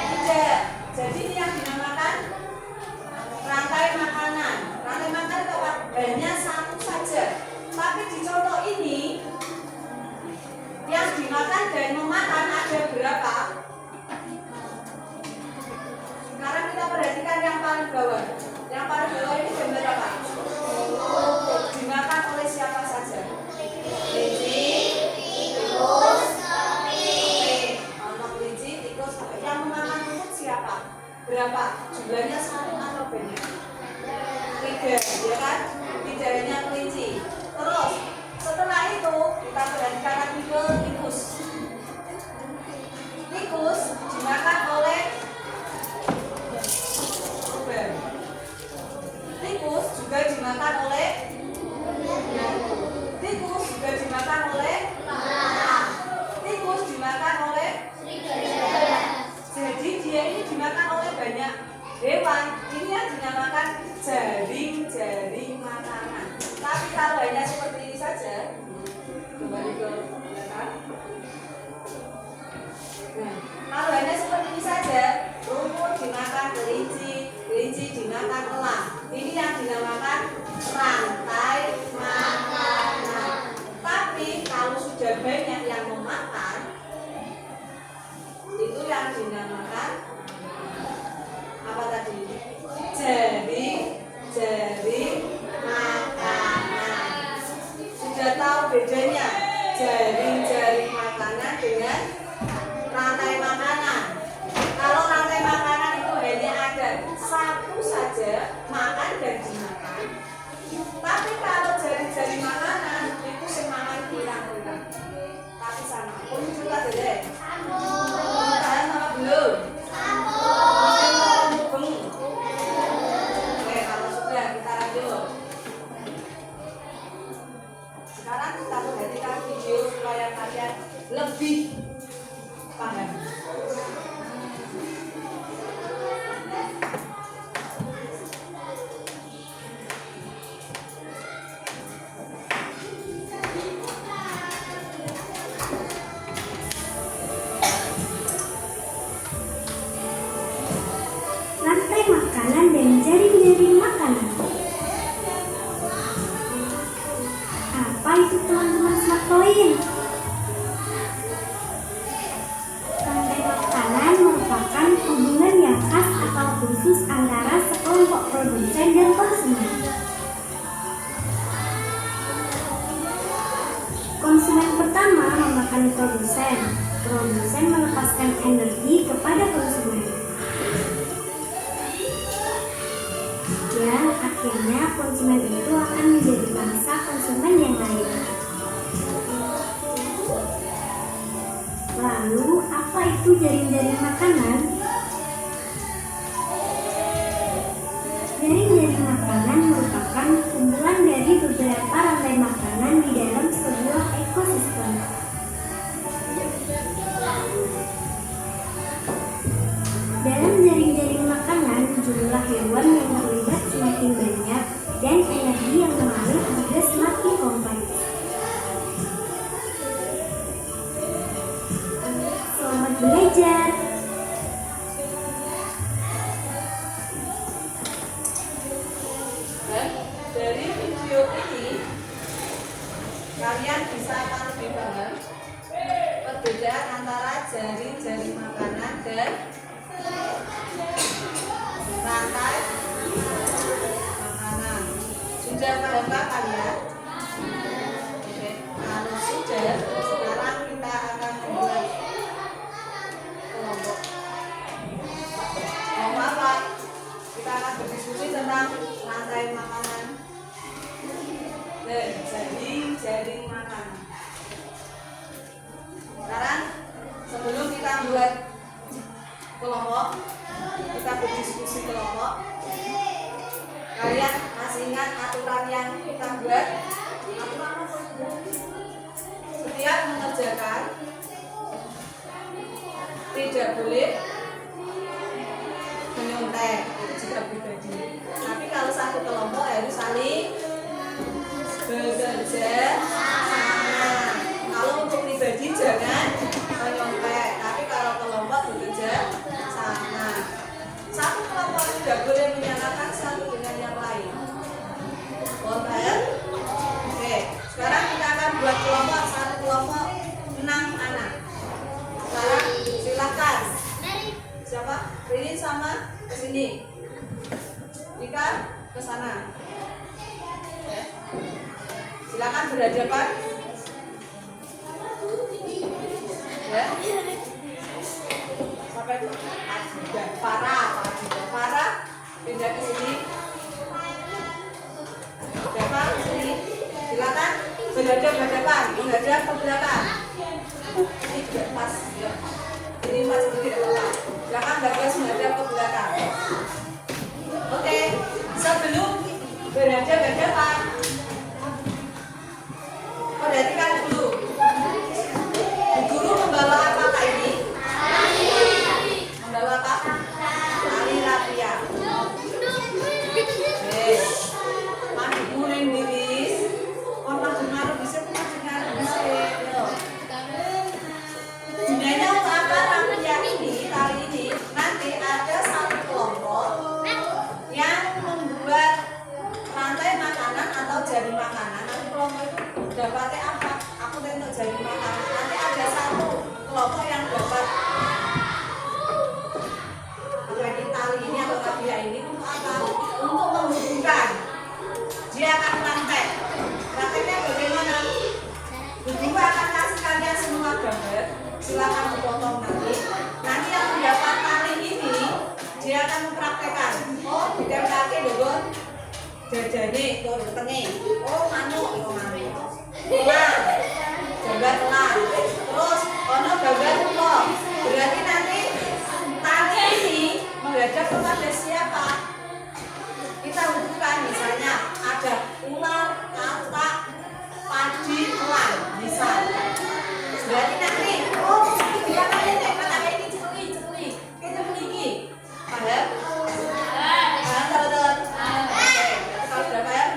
Tidak. Jadi ini yang dinamakan rantai makanan. Rantai makanan itu apa? Hanya satu saja. Tapi di contoh ini yang dimakan dan memakan ada berapa? Sekarang kita perhatikan yang paling bawah. Yang paling bawah ini jam berapa? Dimakan oleh siapa saja? Kelinci, tikus, anak kelinci, tikus. Yang memakan rumput siapa? Berapa? Jumlahnya satu atau banyak? 3, ya kan? 3 hanya kelinci. Terus setelah itu kita perhatikan lagi ke tikus. Tikus dimakan oleh uber. Tikus juga dimakan oleh tikus juga dimakan oleh tikus dimakan oleh jadi dia ini dimakan oleh banyak hewan. Ini yang dinamakan jaring-jaring makanan. Tapi kalau hanya seperti ini saja, kembali ke belakang. Nah, kalau hanya seperti ini saja, rumput dimakan kelinci, kelinci dimakan elang. Ini yang dinamakan rantai makanan. Tapi kalau sudah banyak yang memakan, itu yang dinamakan apa tadi? Jaring makanan. Sudah tahu bedanya jaring-jaring makanan dengan rantai makanan? Kalau rantai makanan itu hanya ada satu saja, makan dan dimakan. Tapi kalau jaring-jaring makanan itu semangat hilang-hilang. Tapi sama. Kamu juga deh. Kalian sama belum? Oke, kalau sudah kita lanjut. Sekarang kita perhatikan video supaya kalian lebih paham. Rantai makanan dan jaring-jaring makanan. Apa itu teman-teman smart point? Rantai makanan merupakan hubungan yang khas atau khusus antara sekelompok produsen dan konsumen. Konsumen pertama memakan produsen. Produsen melepaskan energi kepada konsumen. Dan akhirnya konsumen itu akan menjadi bangsa konsumen yang lain. Lalu, apa itu jaring-jaring makanan? Jaring-jaring makanan merupakan kumpulan dari beberapa rantai makanan di dalam sebuah ekosistem. Dalam jaring-jaring makanan, jumlah hewan yang terlibat semakin banyak dan energi yang mengalir juga semakin kompleks. Selamat belajar! Dan dari video ini kalian bisa akan lebih paham perbedaan antara jaring-jaring makanan dan rantai makanan. Sudah paham kalian? Oke. Kalau sudah, sekarang kita akan membuat kelompok. Kelompok apa? Kita akan berdiskusi tentang rantai makanan dan jaring makanan. Sekarang sebelum kita buat kelompok, kita berdiskusi kelompok. Kalian masih ingat aturan yang kita buat? Aturan apa? Setiap mengerjakan tidak boleh menyontek jika pribadi. Tapi kalau satu kelompok harus saling bekerja sama. Kalau untuk pribadi jangan menyontek, tapi kalau kelompok bekerja sama. Satu kelompok tidak boleh menyalahkan satu dengan yang lain. Paham? Oke, sekarang kita akan buat kelompok, satu kelompok 6 anak. Sekarang silakan. Siapa? Rini sama kesini. Ika ke sana. Silakan berhadapan. Ya. Sampai itu. Farah pindah ke sini. Siapa ke sini? Silakan berhadapan, menghadap ke belakang. Ini tidak pas. Ya. Ini masih tidak pas. Silakan bagus menghadap ke belakang. Oke, sebelum berhadapan, perhatikan dulu. Guru membawa apa kak ini? Membawa apa? Tali rapia. Mandi kuning diris. Orang dengar bisa dengar bisa. Gunanya untuk apa rapia ini? Tali ini nanti ada satu kelompok yang membuat rantai makanan atau jaring makanan. Nanti kelompok itu dapatnya apa? Aku untuk jaring makanan. Nanti ada satu kelompok yang dapat jadi tali ini atau rapia ini untuk apa? Untuk menghubungkan. Dia akan rantai. Rantainya bagaimana? Guru akan kasih kalian semua gambar. Silakan dipotong nanti. Nanti yang mendapat tali ini dia akan mempraktekkan. Oh, tidak pakai dulu. Jajane tuh tengah. Oh, manuk, oh manuk. Nah, gambar telan. Terus ono gambar ulo. Berarti nanti tali ini menghadap kepada siapa? Kita hubungkan misalnya ada ular, katak, padi, elang, misal. Berarti nanti oh kita pakai ini cekli. Kita begini. Paham? Paham teman-teman? Oke, kalau sudah paham.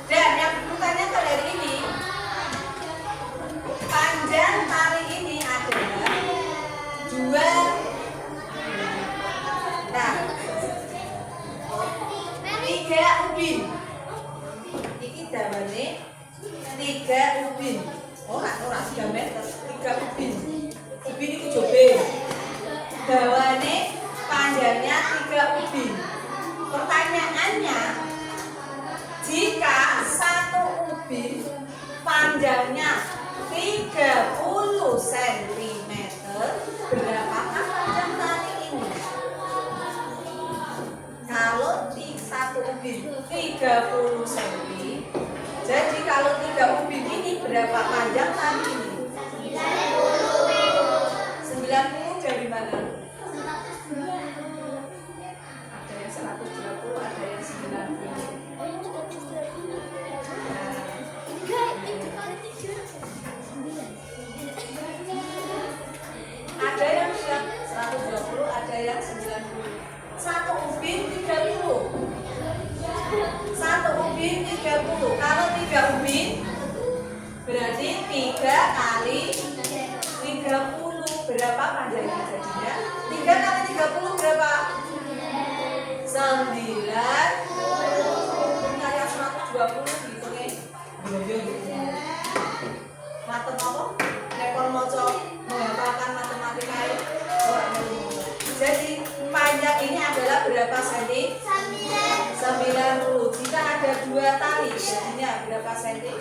Dan yang bertanya dari ini panjang tali ini adalah 2 3 ubin. Iki dawane 3 ubin. Ora 3 meter, 3 ubin. Ubin itu jobe. Dawane panjangnya 3 ubin. Pertanyaannya, jika 1 ubin panjangnya 30 cm, berapakah panjang tali ini? Kalau 1 ubin 30 cm, jadi kalau 3 ubin ini berapa panjang tali ini? 90 dari mana? Ada yang 120, ada yang 90. Ada yang 120, ada yang 90. 1 ubin 30. 1 ubin 30. Kalau 3 ubin berarti 3 kali 30. Berapa panjangnya jadinya? 3 kali 30 berapa? 90. Yang 120 gitu nih. Matem apa? Nekon moco menghafalkan matematika. Jadi cm?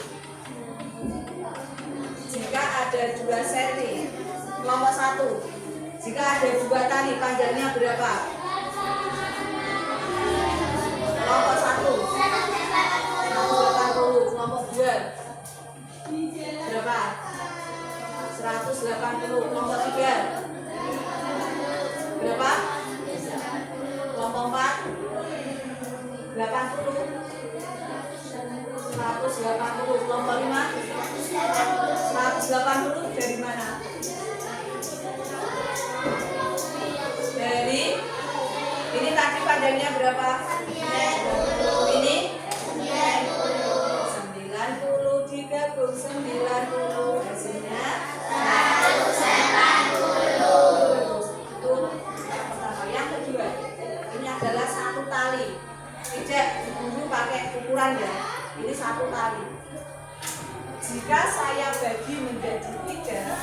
Jika ada 2 cm. Kelompok 1. Jika ada 2 tali, panjangnya berapa? Kelompok 1 180. Kelompok 2 berapa? 180. Kelompok 3 berapa? Kelompok 4 80. 180. Kelompok 5 180 dari mana? Dari ini tadi panjangnya berapa? Ini 90 digabung 90 hasilnya 180. Itu yang pertama. Yang kedua, ini adalah 1 tali. Tidak dulu pakai ukuran ya. Ini 1 tali. Jika saya bagi menjadi 3,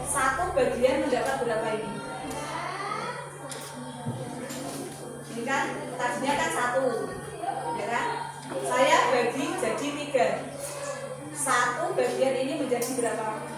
satu bagian mendapat berapa ini? Ini kan tadinya kan 1, ya kan? Saya bagi jadi 3. Satu bagian ini menjadi berapa?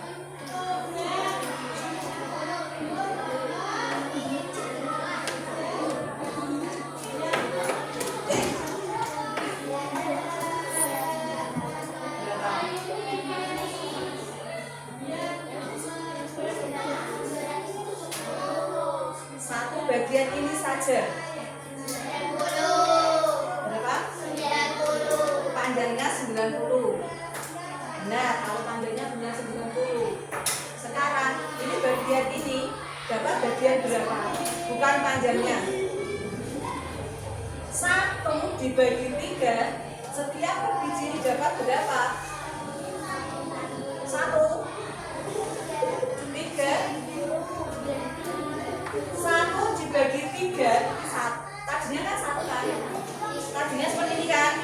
Bagian ini saja berapa? 90. Panjangnya 90. Nah, kalau panjangnya benar 90. Sekarang ini bagian ini dapat bagian berapa? Bukan panjangnya. 1 dibagi 3, setiap per biji ini dapat berapa? 1 3. 1 dibagi 3, tadinya kan 1 kan? Tadinya seperti ini kan?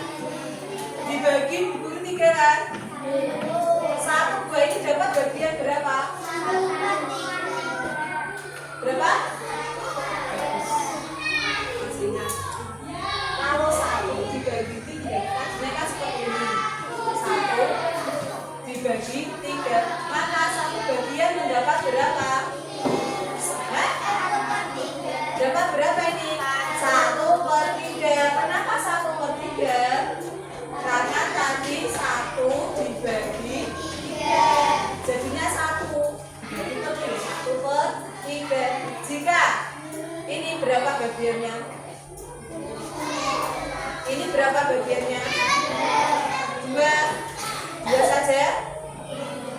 Dibagi 3 kan? 1, 2 ini dapat bagian berapa? Berapa? Hasilnya. Kalau 1 dibagi 3, tadinya kan seperti ini. 1 dibagi 3, maka 1 bagian mendapat berapa? Dapat berapa ini? 1/3. Kenapa 1/3? Karena tadi 1 dibagi 3, jadinya 1. Jadi lebih 1/3. Jika ini berapa bagiannya? Ini berapa bagiannya? 2 saja?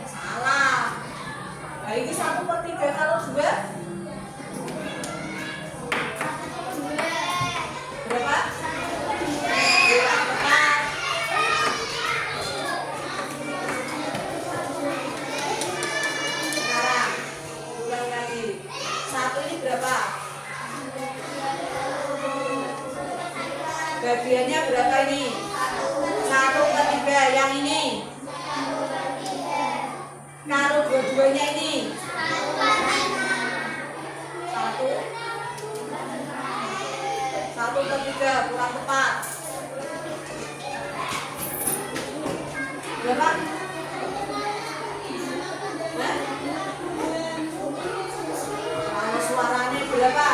Salah. Nah, ini 1/3. Kalau 2 berapa? 2/4. Sekarang ulang lagi. 1 ini berapa? Bagiannya berapa ini? 1/3. Yang ini? Kalau dua-duanya ini? 1/3 kurang tepat. Berapa? Kalau suaranya berapa?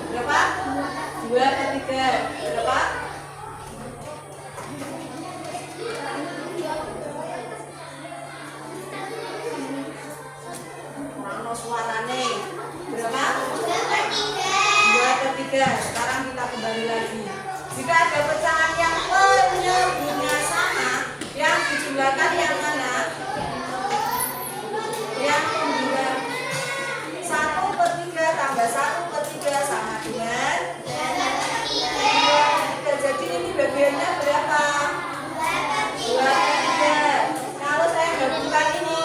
Berapa? 2/3. Berapa? Kalau suaranya berapa? 2/3. Sekarang kita kembali lagi. Jika ada pecahan yang penyebutnya sama, yang dijumlahkan yang mana? Yang pembulan 1/3 tambah 1/3 sama dengan 2/3. Jadi ini bagiannya berapa? 2/3. Kalau saya gabungkan ini,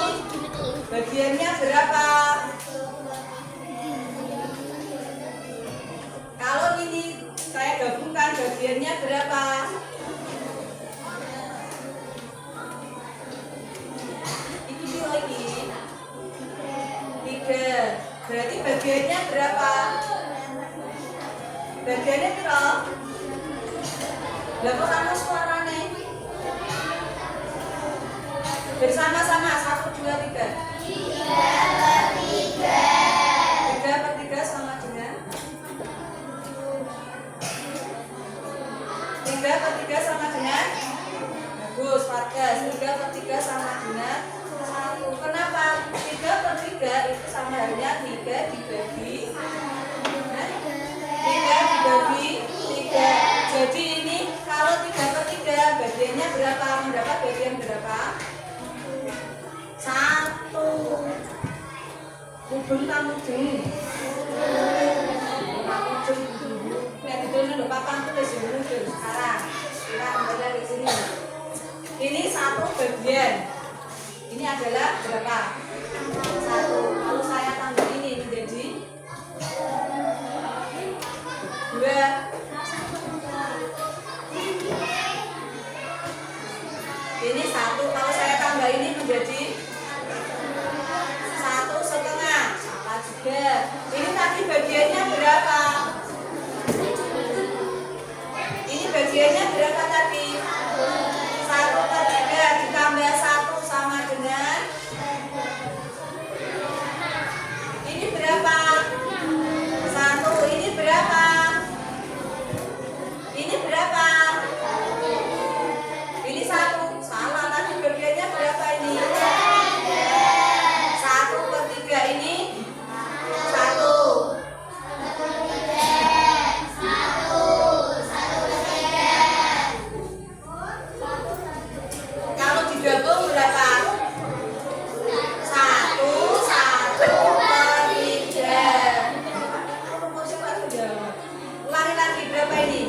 bagiannya berapa? Kalau ini saya gabungkan, bagiannya berapa? Ini lagi 3. Berarti bagian bagiannya berapa? Bagiannya berapa? Berapa kamu suaranya? Bersama-sama 1, 2, 3. 3/3 sama dengan 3/3 sama dengan bagus, Farkas. 3/3 sama dengan 1. Kenapa? 3/3 itu sama halnya 3 dibagi 3. Jadi ini kalau 3/3 bagiannya berapa? Mendapat bagian berapa? 1. Kubun kamu jeng. Kamu jeng dulu. Lihat itu dulu papan tulis dulu sekarang. Kita kembali dari sini. Ini 1 bagian. Ini adalah berapa? 1. Kalau saya tambah ini menjadi 2. Ini 1. Kalau saya tambah ini menjadi 1,5. Sama juga. Ini tadi bagiannya berapa? Ini bagiannya berapa tadi? 1/3 ditambah 1 sama dengan ini berapa? 1. Ini berapa? Ini berapa? Ini 1. Salah, tadi bagiannya berapa ini? 1/3. Ini 1. Kalau digabung berapa? 1/3. Ulangi lagi, berapa ini?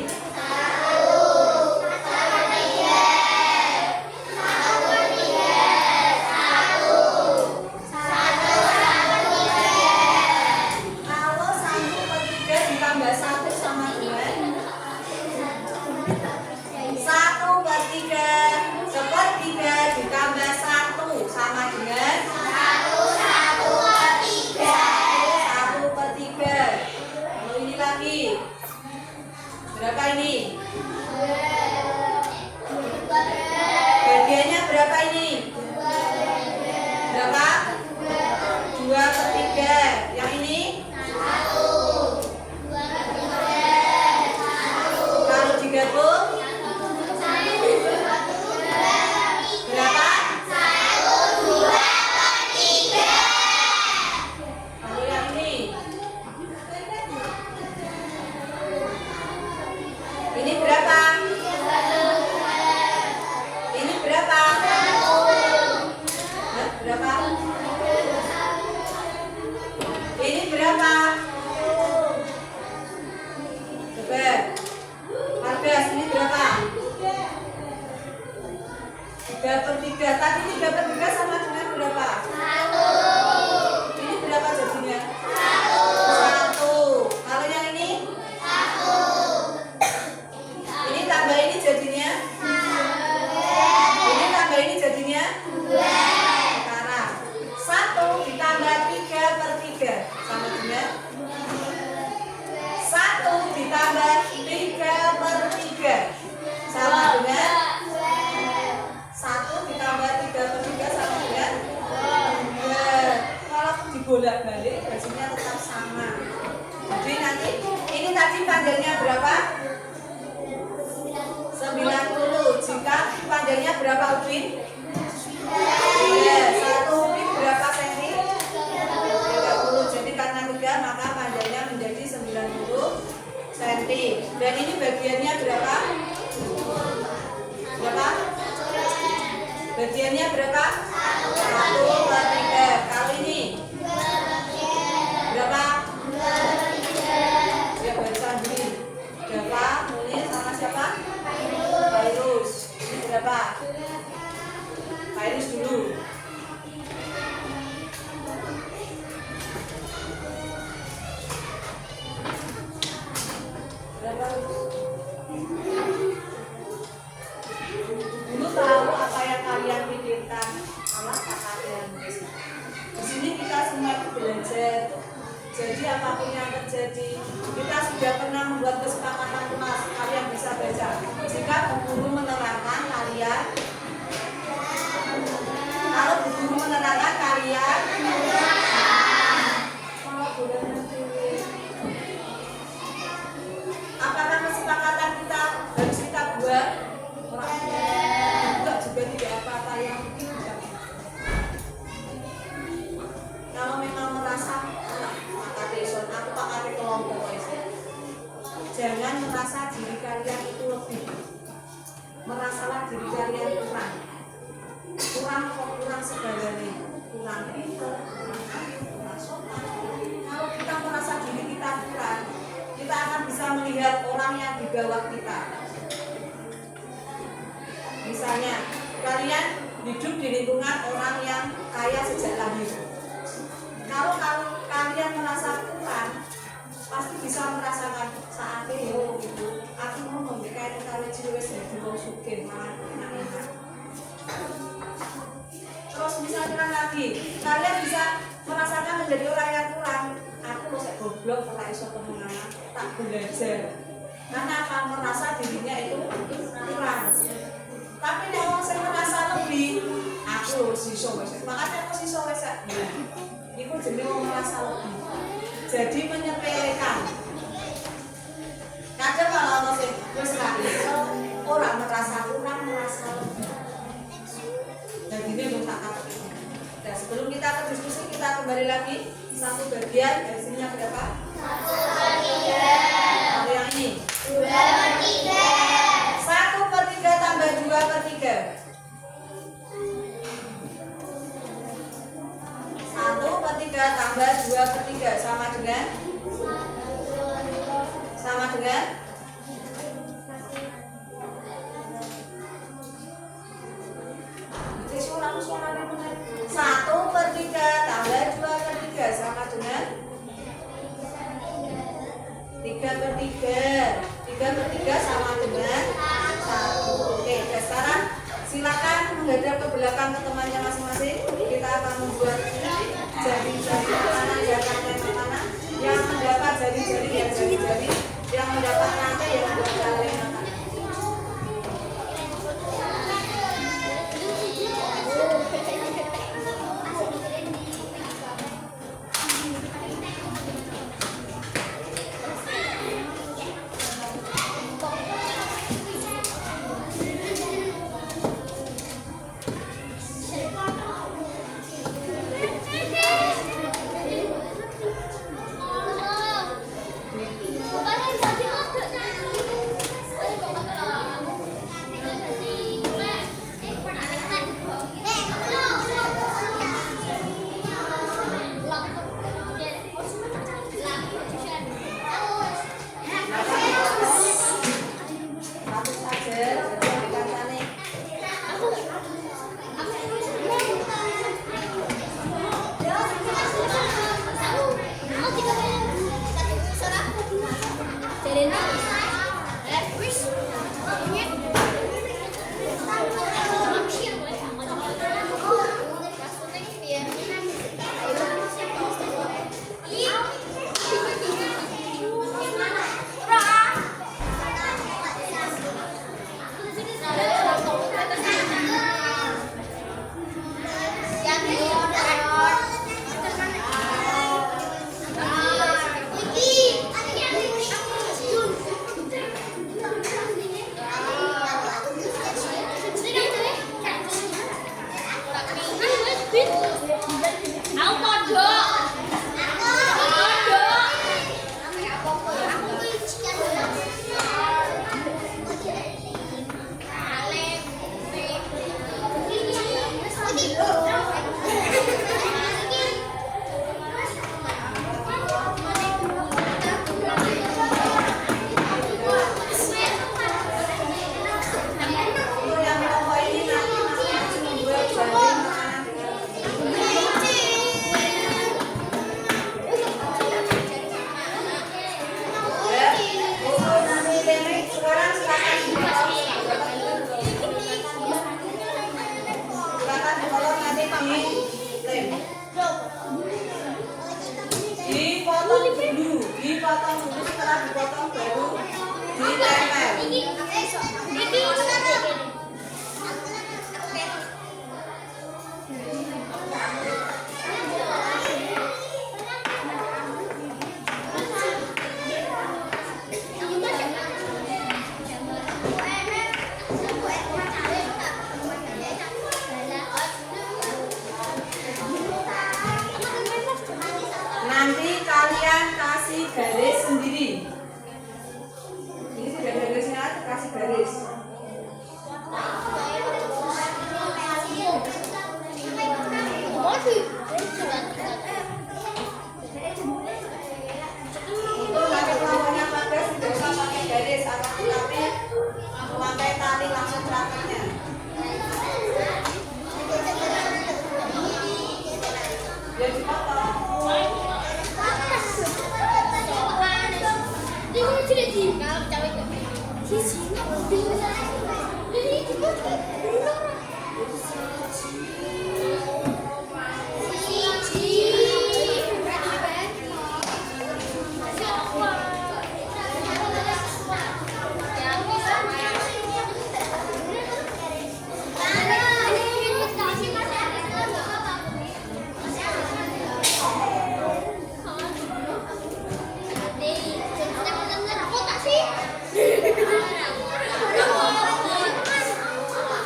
Kalau 1/3 ditambah 1 sama dengan 1/3. 1/3 ditambah 1 sama dengan 1/3. Kalau ini lagi berapa ini? Bagiannya berapa ini? Berapa? 2/3. Yang ini? Kalau digabung berapa? Kalau yang ini? Ini berapa? Ini berapa? Hah? Berapa? Ini berapa? Coba. Harga ini berapa? 3/3. Tadi 3/3 sama dengan berapa? 1. Ini berapa jadinya? 1. Kalau yang ini? 1. Ini tambah ini jadinya? Ini tambah ini jadinya? 2. Sekarang 1 ditambah 3/3 sama dengan 1 ditambah 3/3 sama dengan 1 ditambah 3/3 sama dengan 2. Kalau dibolak-balik hasilnya tetap sama. Jadi nanti ini tadi panjangnya berapa? 90. Jika panjangnya berapa, Upin? Ya, 1 Upin berapa senti? 30. Jadi karena 3 maka panjangnya menjadi 90 cm. Dan ini bagiannya berapa? Berapa? Bagiannya berapa? 1/3. Kalau ini berapa? Ya, baca dulu. Berapa? Nulis sama siapa? Virus. Ini berapa? Virus dulu. Berapa? Dulu tahu apa yang kalian pikirkan? Alas kalian. Di sini kita semua belajar. Jadi meneliti. Kita sudah pernah membuat kesepakatan kelas, kalian bisa baca. Jika Bu Guru menerangkan kalian, kalau Bu Guru menerangkan kalian, apakah kesepakatan kita harus kita buat? Enggak, juga tidak apa-apa yang kalau memang merasa maka deson aku pakai kelompok jangan merasa diri kalian itu lebih, merasalah diri kalian kurang segalanya, kurang pintar, kurang sopan. Kalau kita merasa diri kita kurang, kita akan bisa melihat orang yang di bawah kita. Misalnya kalian hidup di lingkungan orang yang kaya sejak lahir. Kalau kalian merasa kurang, pasti bisa merasakan saat ini gitu. Aku mau memberikan kalian jiwa dari wong sugih malah enak-enak. Terus misalnya lagi, kalian bisa merasakan menjadi orang yang kurang. Aku masih goblok, ora iso temenan, tak belajar. Karena apa? Merasa dirinya itu kurang. Tapi nek wong sing merasa lebih, aku wis iso wis. Makanya aku iso wis. Iku jenenge wong merasa lebih. Jadi menyepelekan. Kadang kalau ono sing wis ra iso, ora merasa kurang, merasa lebih. Dan ini belum tak tahu. Dan sebelum kita ke diskusi, kita kembali lagi satu bagian dari sininya berapa? 1/3. Kalau yang ini 2/3. 1/3 tambah 2/3. 1/3 tambah 2/3 sama dengan? Sama dengan? Suara 1/3 tambah 2/3 sama dengan? 3/3. 3/3 sama dengan 1. Oke, sekarang silakan menghadap ke belakang ke temannya masing-masing. Kita akan membuat jari-jari makanan dan rantai makanan. Yang mendapat jari-jari yang jari-jari, yang mendapat rantai yang membuat rantai makanan. dipotong dulu, setelah dipotong baru ditempel. Nanti kalian kasih garis sendiri. Ini sudah ada garisnya, kasih garis. Untuk nanti kelompoknya progres tidak usah pakai garis, tapi memakai tali langsung celakanya. Biar dipotong.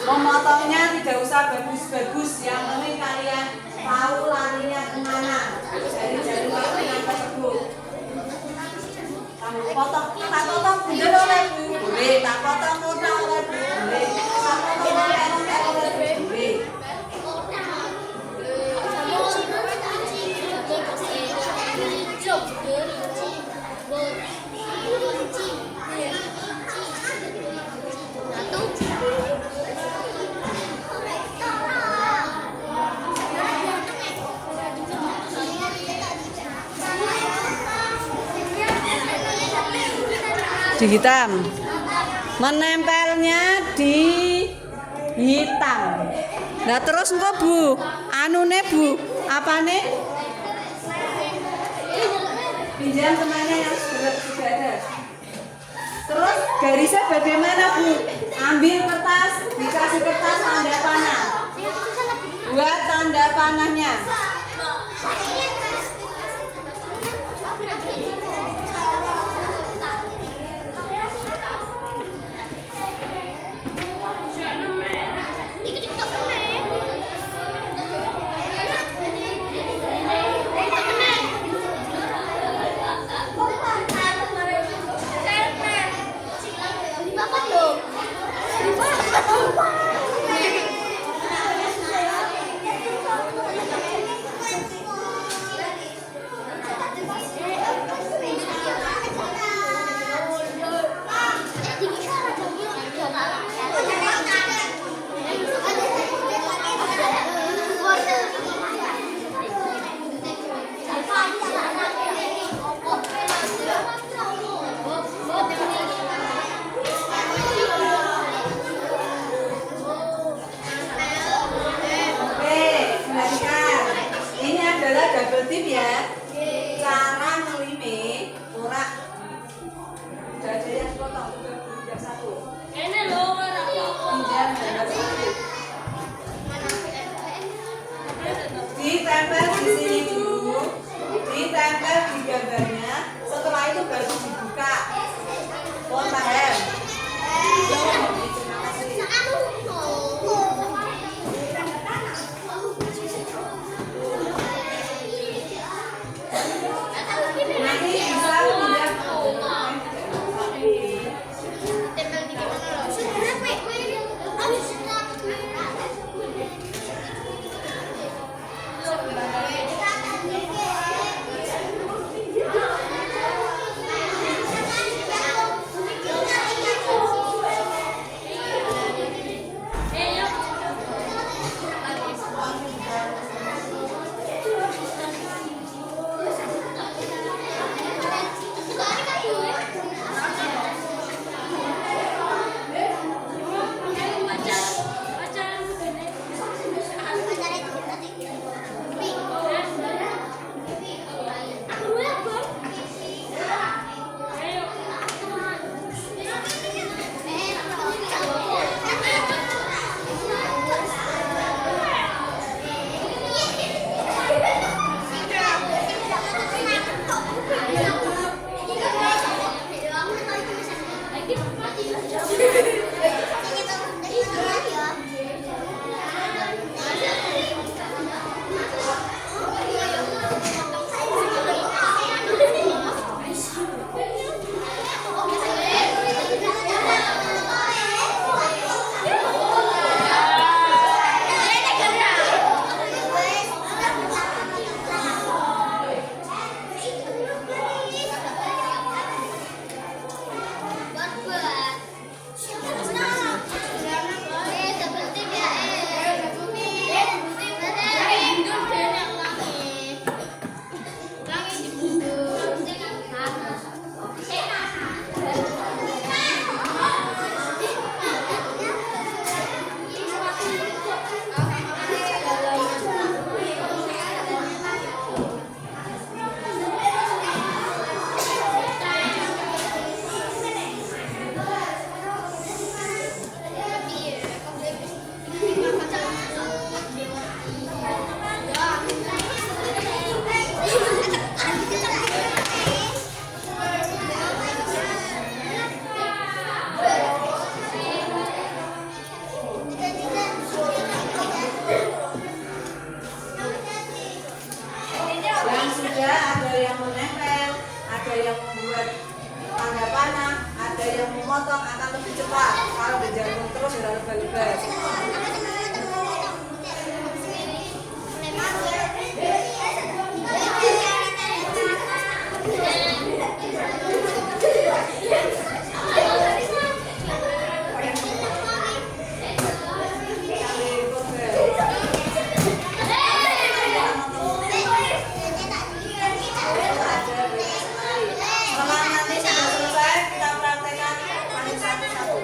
Memotongnya tidak usah bagus-bagus, yang penting kalian tahu larinya kemana dari jalur lingkungan tersebut. Kamu potong, tak potong bener oleh Bu, boleh. Tak potong muda oleh Bu, boleh. Tak potong oleh Bu, boleh. Dihitam, menempelnya di hitam. Nah terus engko Bu, anune Bu, apane? Pinjam temannya yang sudah ada. Terus garisnya bagaimana Bu? Ambil kertas, dikasih kertas tanda panah. Buat tanda panahnya. tanda panah, ada yang memotong akan lebih cepat. Kalau dijagung terus sudah lebar-lebar. Setelah nanti sudah selesai, kita praktekkan paling satu-satu.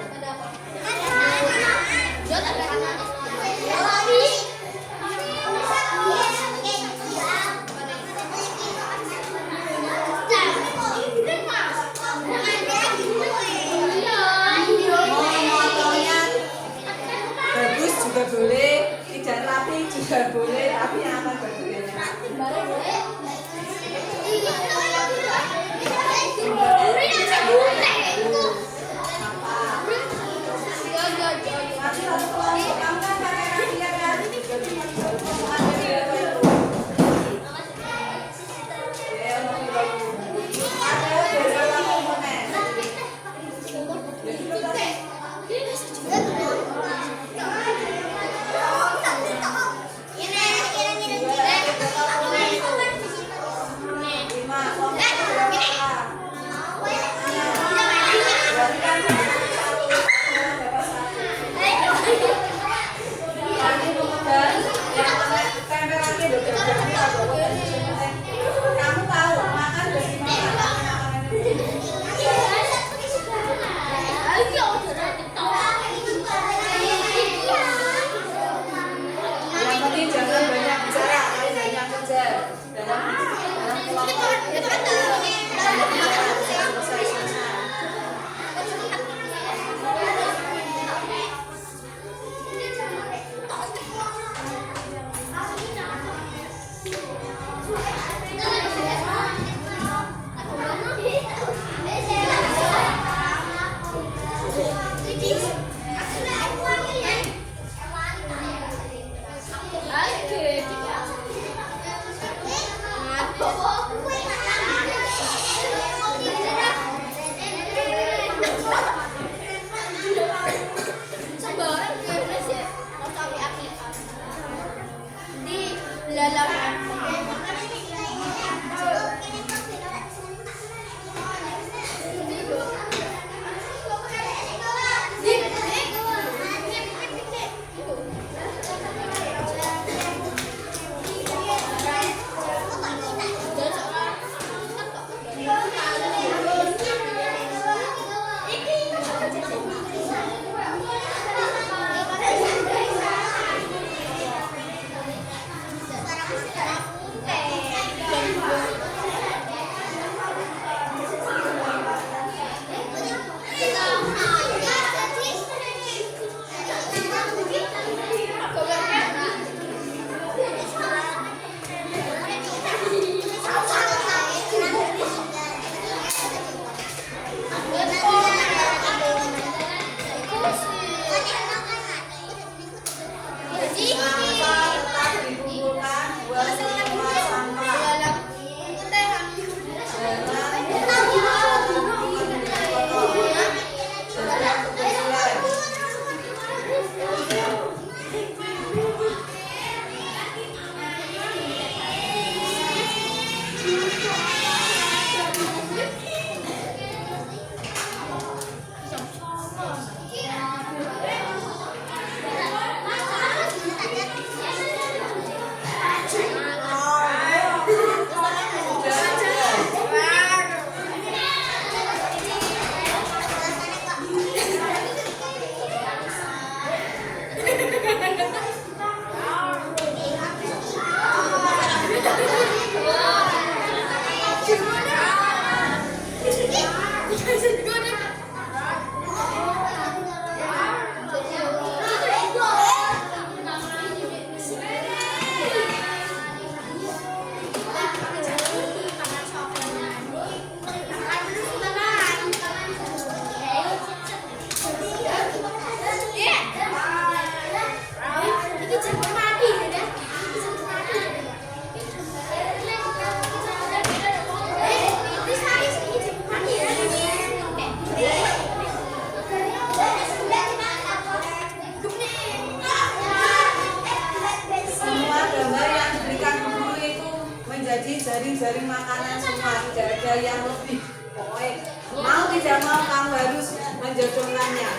menjodohkannya.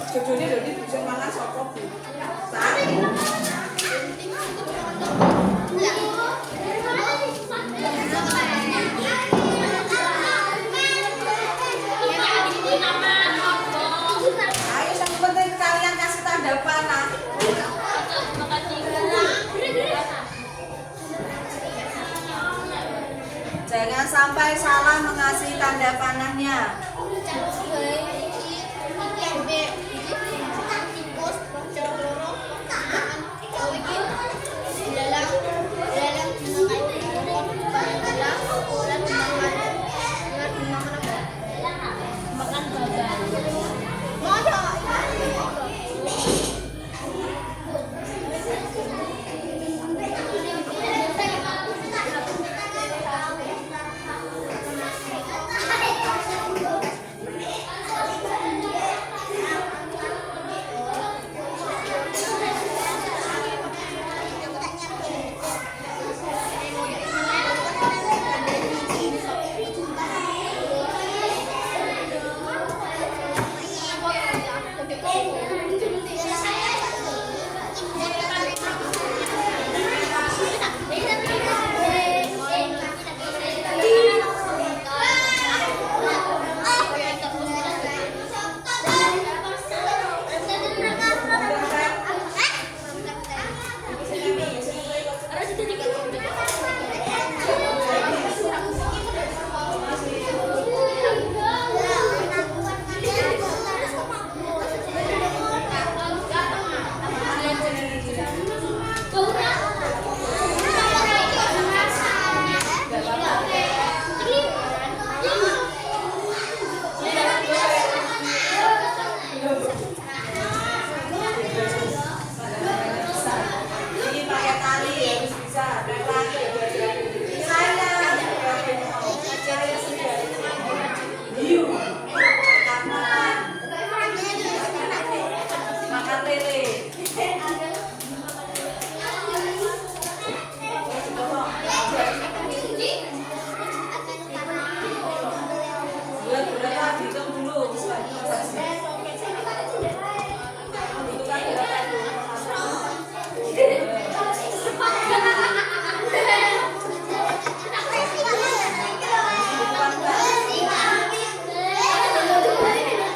Jodohnya jadi bisa mangan sapa Bu? Ayo yang penting kalian kasih tanda panah. Jangan sampai salah mengasih tanda panahnya.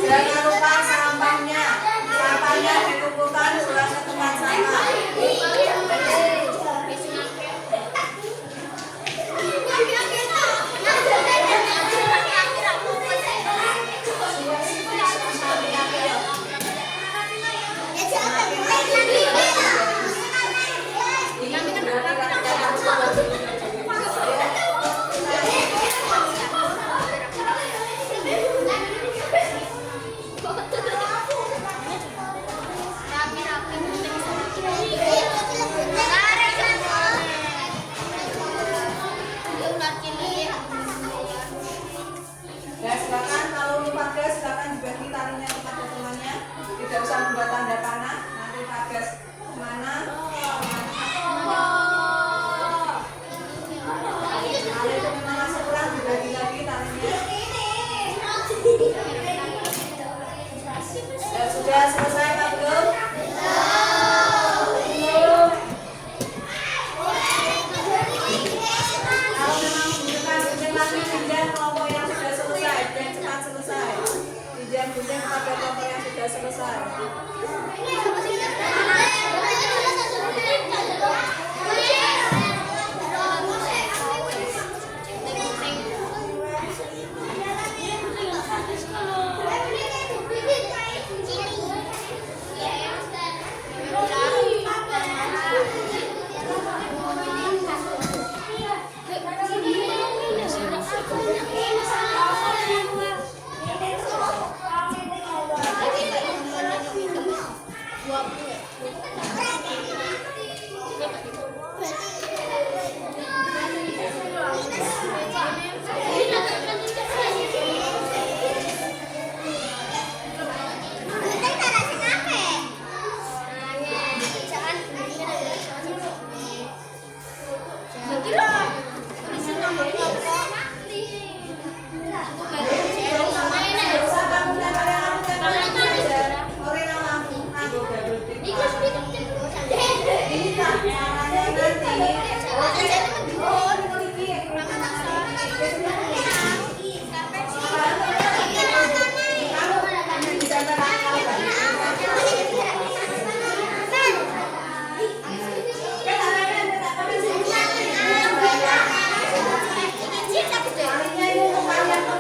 Jangan lupa sampahnya. Sampahnya dikumpulkan pulang ke tempat sampah. Ya silakan, kalau lupa gas silakan dibagi talinya kepada temannya. Tidak usah membuat tanda panah. Nanti Pak Gas kemana? Kalau itu memang masih kurang dibagi lagi talinya. Ya sudah selesai Pak Guru. Kalau memang membutuhkan gunting lagi pinjam kelompok yang sudah selesai, dan cepat selesai. Pinjam gunting kepada kelompok yang sudah selesai.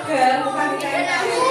bukan dikain kamu.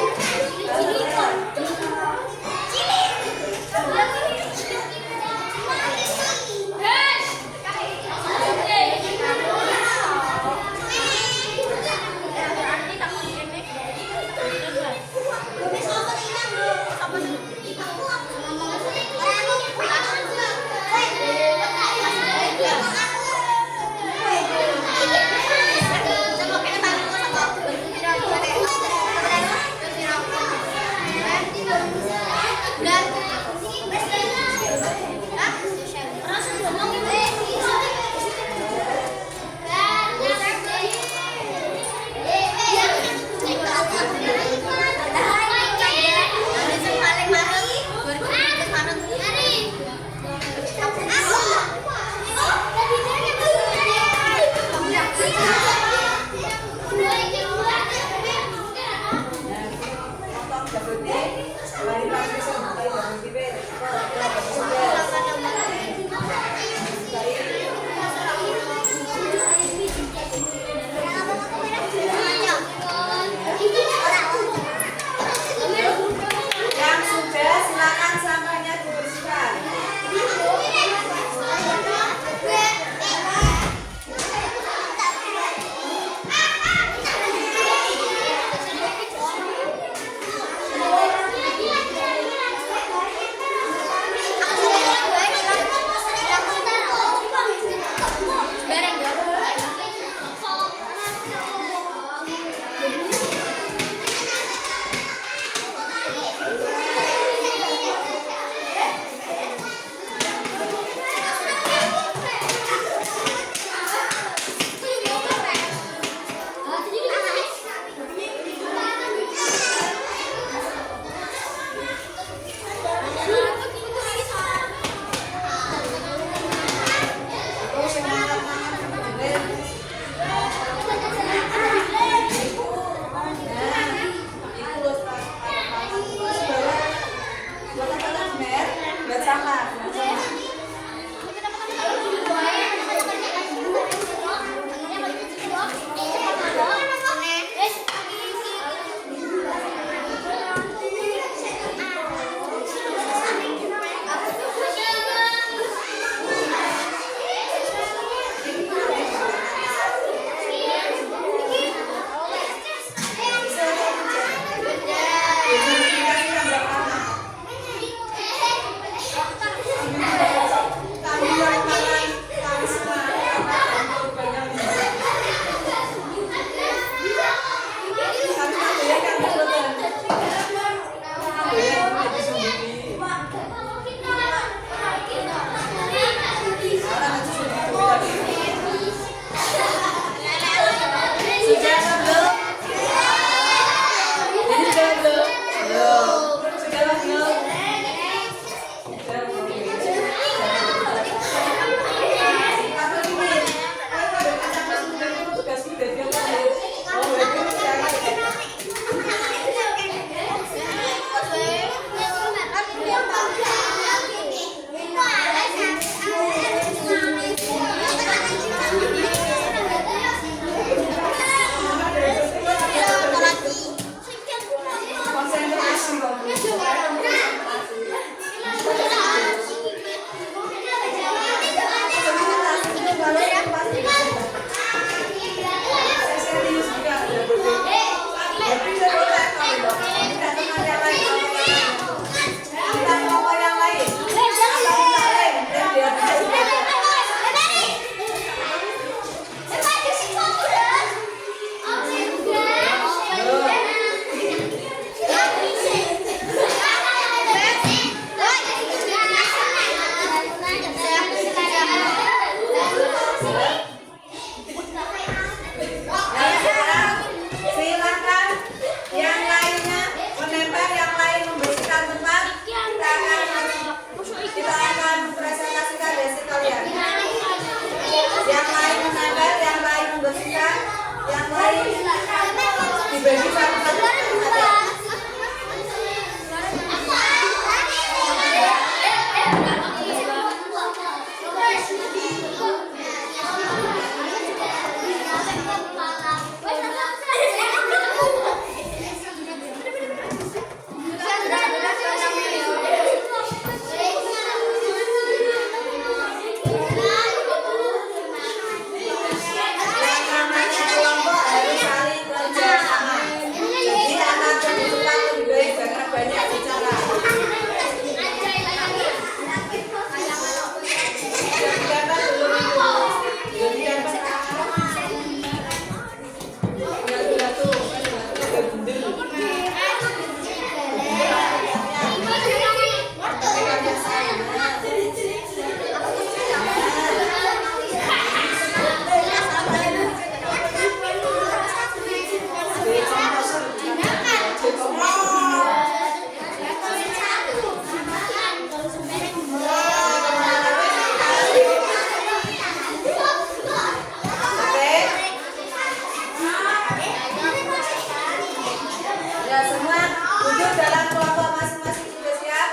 Ya, semua duduk dalam kelompok masing-masing. Sudah siap?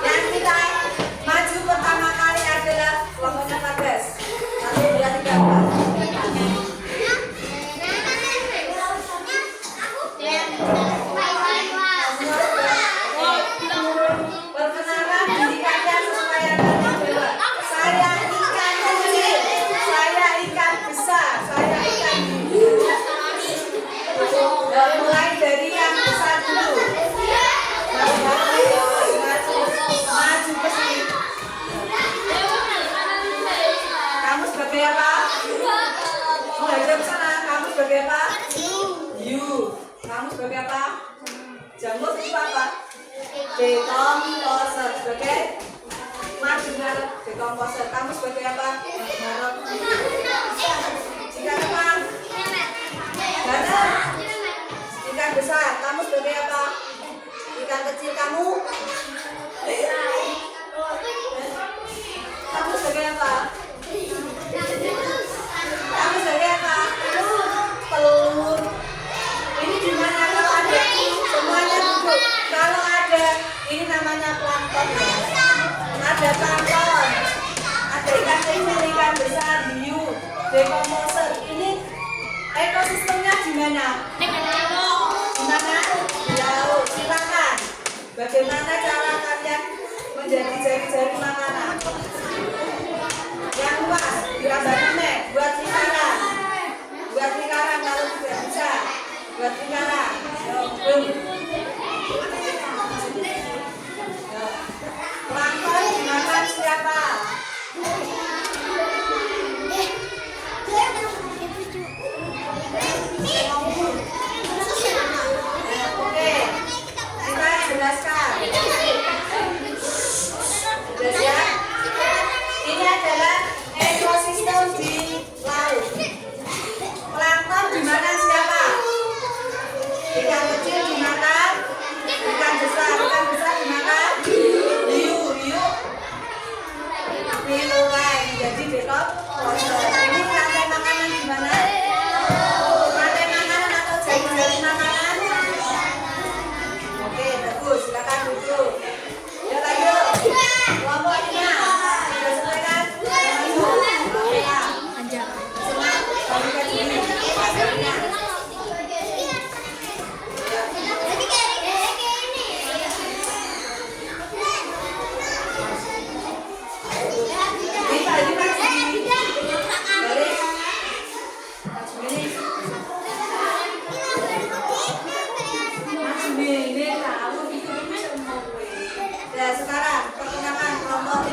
Yang kita maju pertama kali adalah kelompoknya Bagas. Nanti berarti gambar. Perkenalan diri kalian sesuai yang kalian buat. Saya ikan kecil, saya ikan besar, saya ikan hiu. Dan mulai dari yang besar dulu. Maju ke sini. Kamu sebagai apa? Menghadap ke sana. Kamu sebagai apa? Hiu. Kamu sebagai apa? Jamur itu apa? Dekomposer. Sebagai maju ngarep dekomposer. Kamu sebagai apa? Ngarep. Ikan apa? Gana. Ikan besar. Kamu sebagai apa? Ikan kecil. Kamu? Kamu sebagai apa? Kamu sebagai apa? Telur. Ini gimana kalau ada? Semuanya duduk. Kalau ada, ini namanya plankton. Ada plankton. Ada ikan kecil, ikan besar, hiu, dekomposer. Ini ekosistemnya gimana? Gimana? Di laut. Silakan. Bagaimana cara kalian menjadi jari-jari makanan? Yang luas, dirambatin buat lingkaran. Buat lingkaran kalau tidak bisa. Buat lingkaran. Plankton dimakan siapa? Oke, kita jelaskan. Sudah siap? Ini adalah ekosistem di laut. Plankton dimakan siapa? Ikan kecil dimakan, ikan besar dimakan, hiu lain. Jadi dekomposer. Ini rantai makanan gimana? Rantai makanan atau jari-jari makanan? Oke, bagus. Silakan duduk. Ya, lanjut. Kelompok 5. Sudah selesai kan? Lanjut. Ya. Senang. Balikan diri. Hasilnya. Ya, sekarang perkenalkan kelompok 5.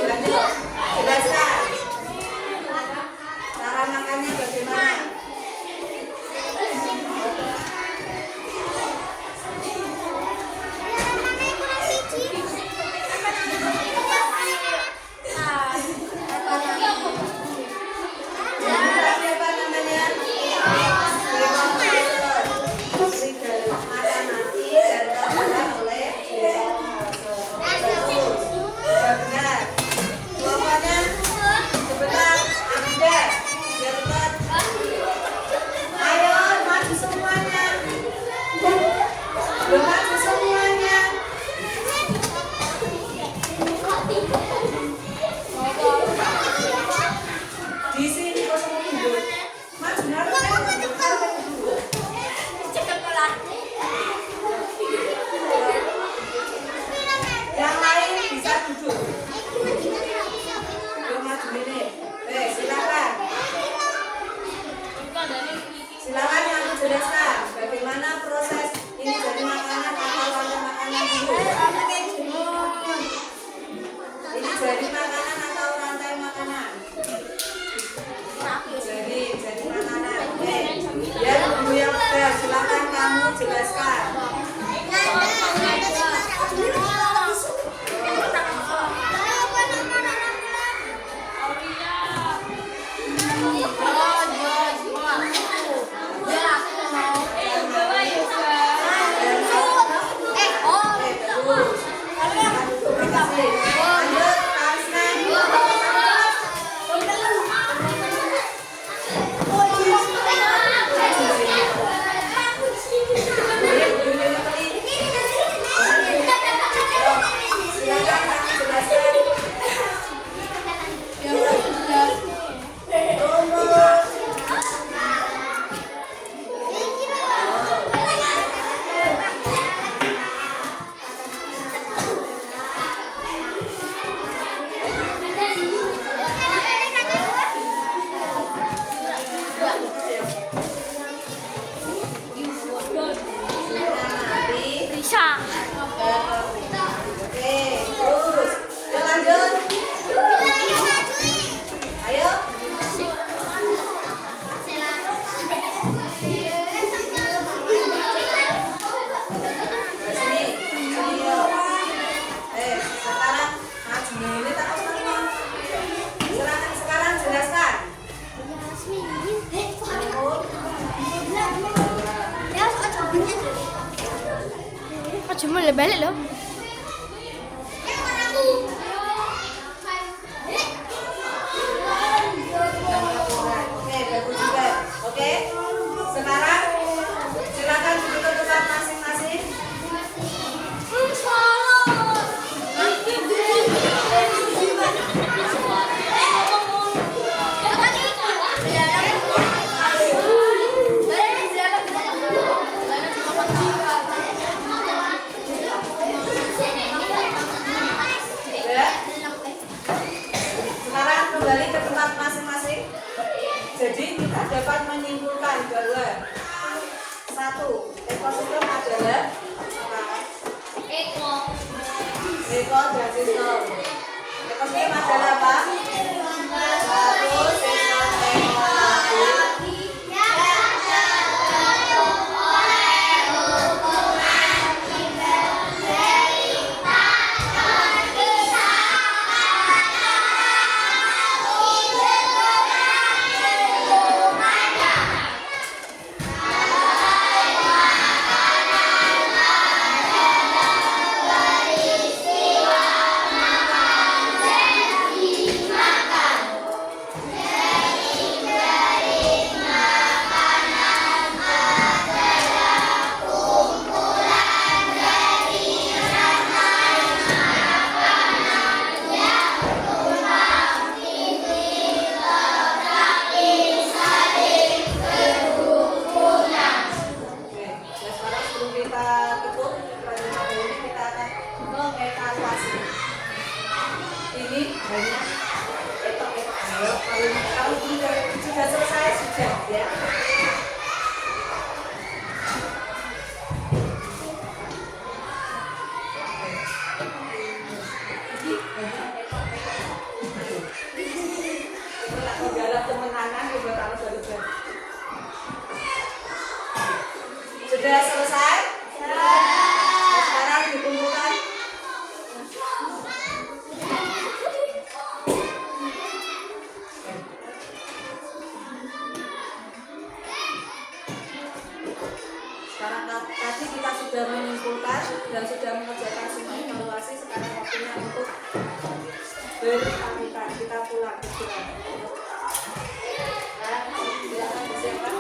Lanjut. Jelaskan. Cara makannya bagaimana? Silakan yang menjelaskan bagaimana proses ini jadi makanan atau rantai makanan dulu. Ini jadi makanan atau rantai makanan? Jadi makanan. Oke. Ya, ibu yang benar, silakan kamu jelaskan. balik-balik loh. Oke, bagus juga. Oke. Sekarang silakan duduk ke tempat masing-masing. Ya. Sekarang kembali ke tempat masing-masing. Jadi kita dapat menyimpulkan bahwa satu, ekosistem adalah apa? Eko dan sistem. Ekosistem adalah apa? Satu, sistem ekologi. Oke, ya sekarang sebelum kita tutup pelajaran ini kita akan mengevaluasi. Ini banyak etok-etok. Kalau sudah selesai sudah ya. Itulah kendala kemenangan juga kalau baru. Sudah selesai? Nah, sekarang dikumpulkan. Sekarang tadi kita sudah menyimpulkan dan sudah mengerjakan semua evaluasi. Sekarang waktunya untuk berpamitan. Kita pulang istirahat. Nah, silakan disiapkan.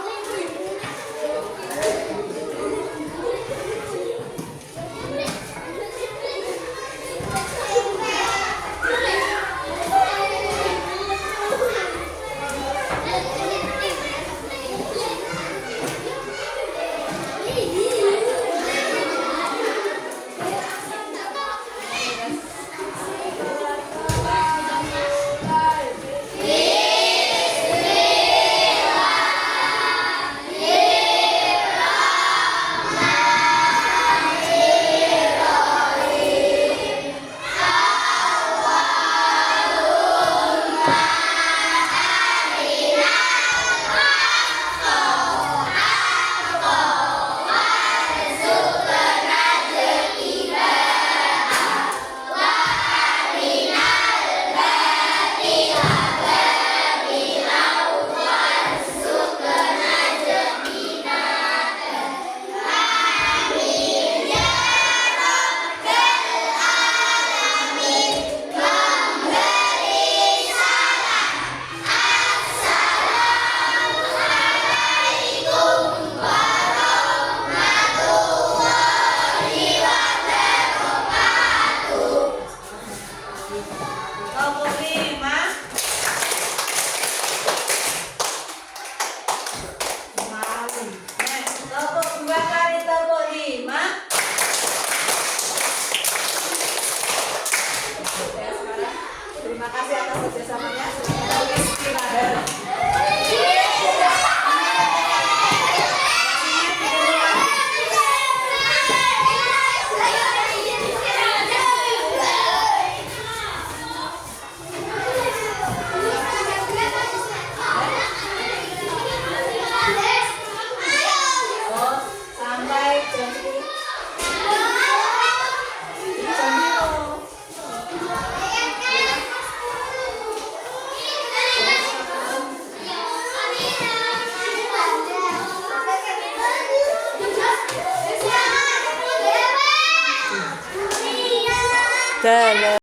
dalam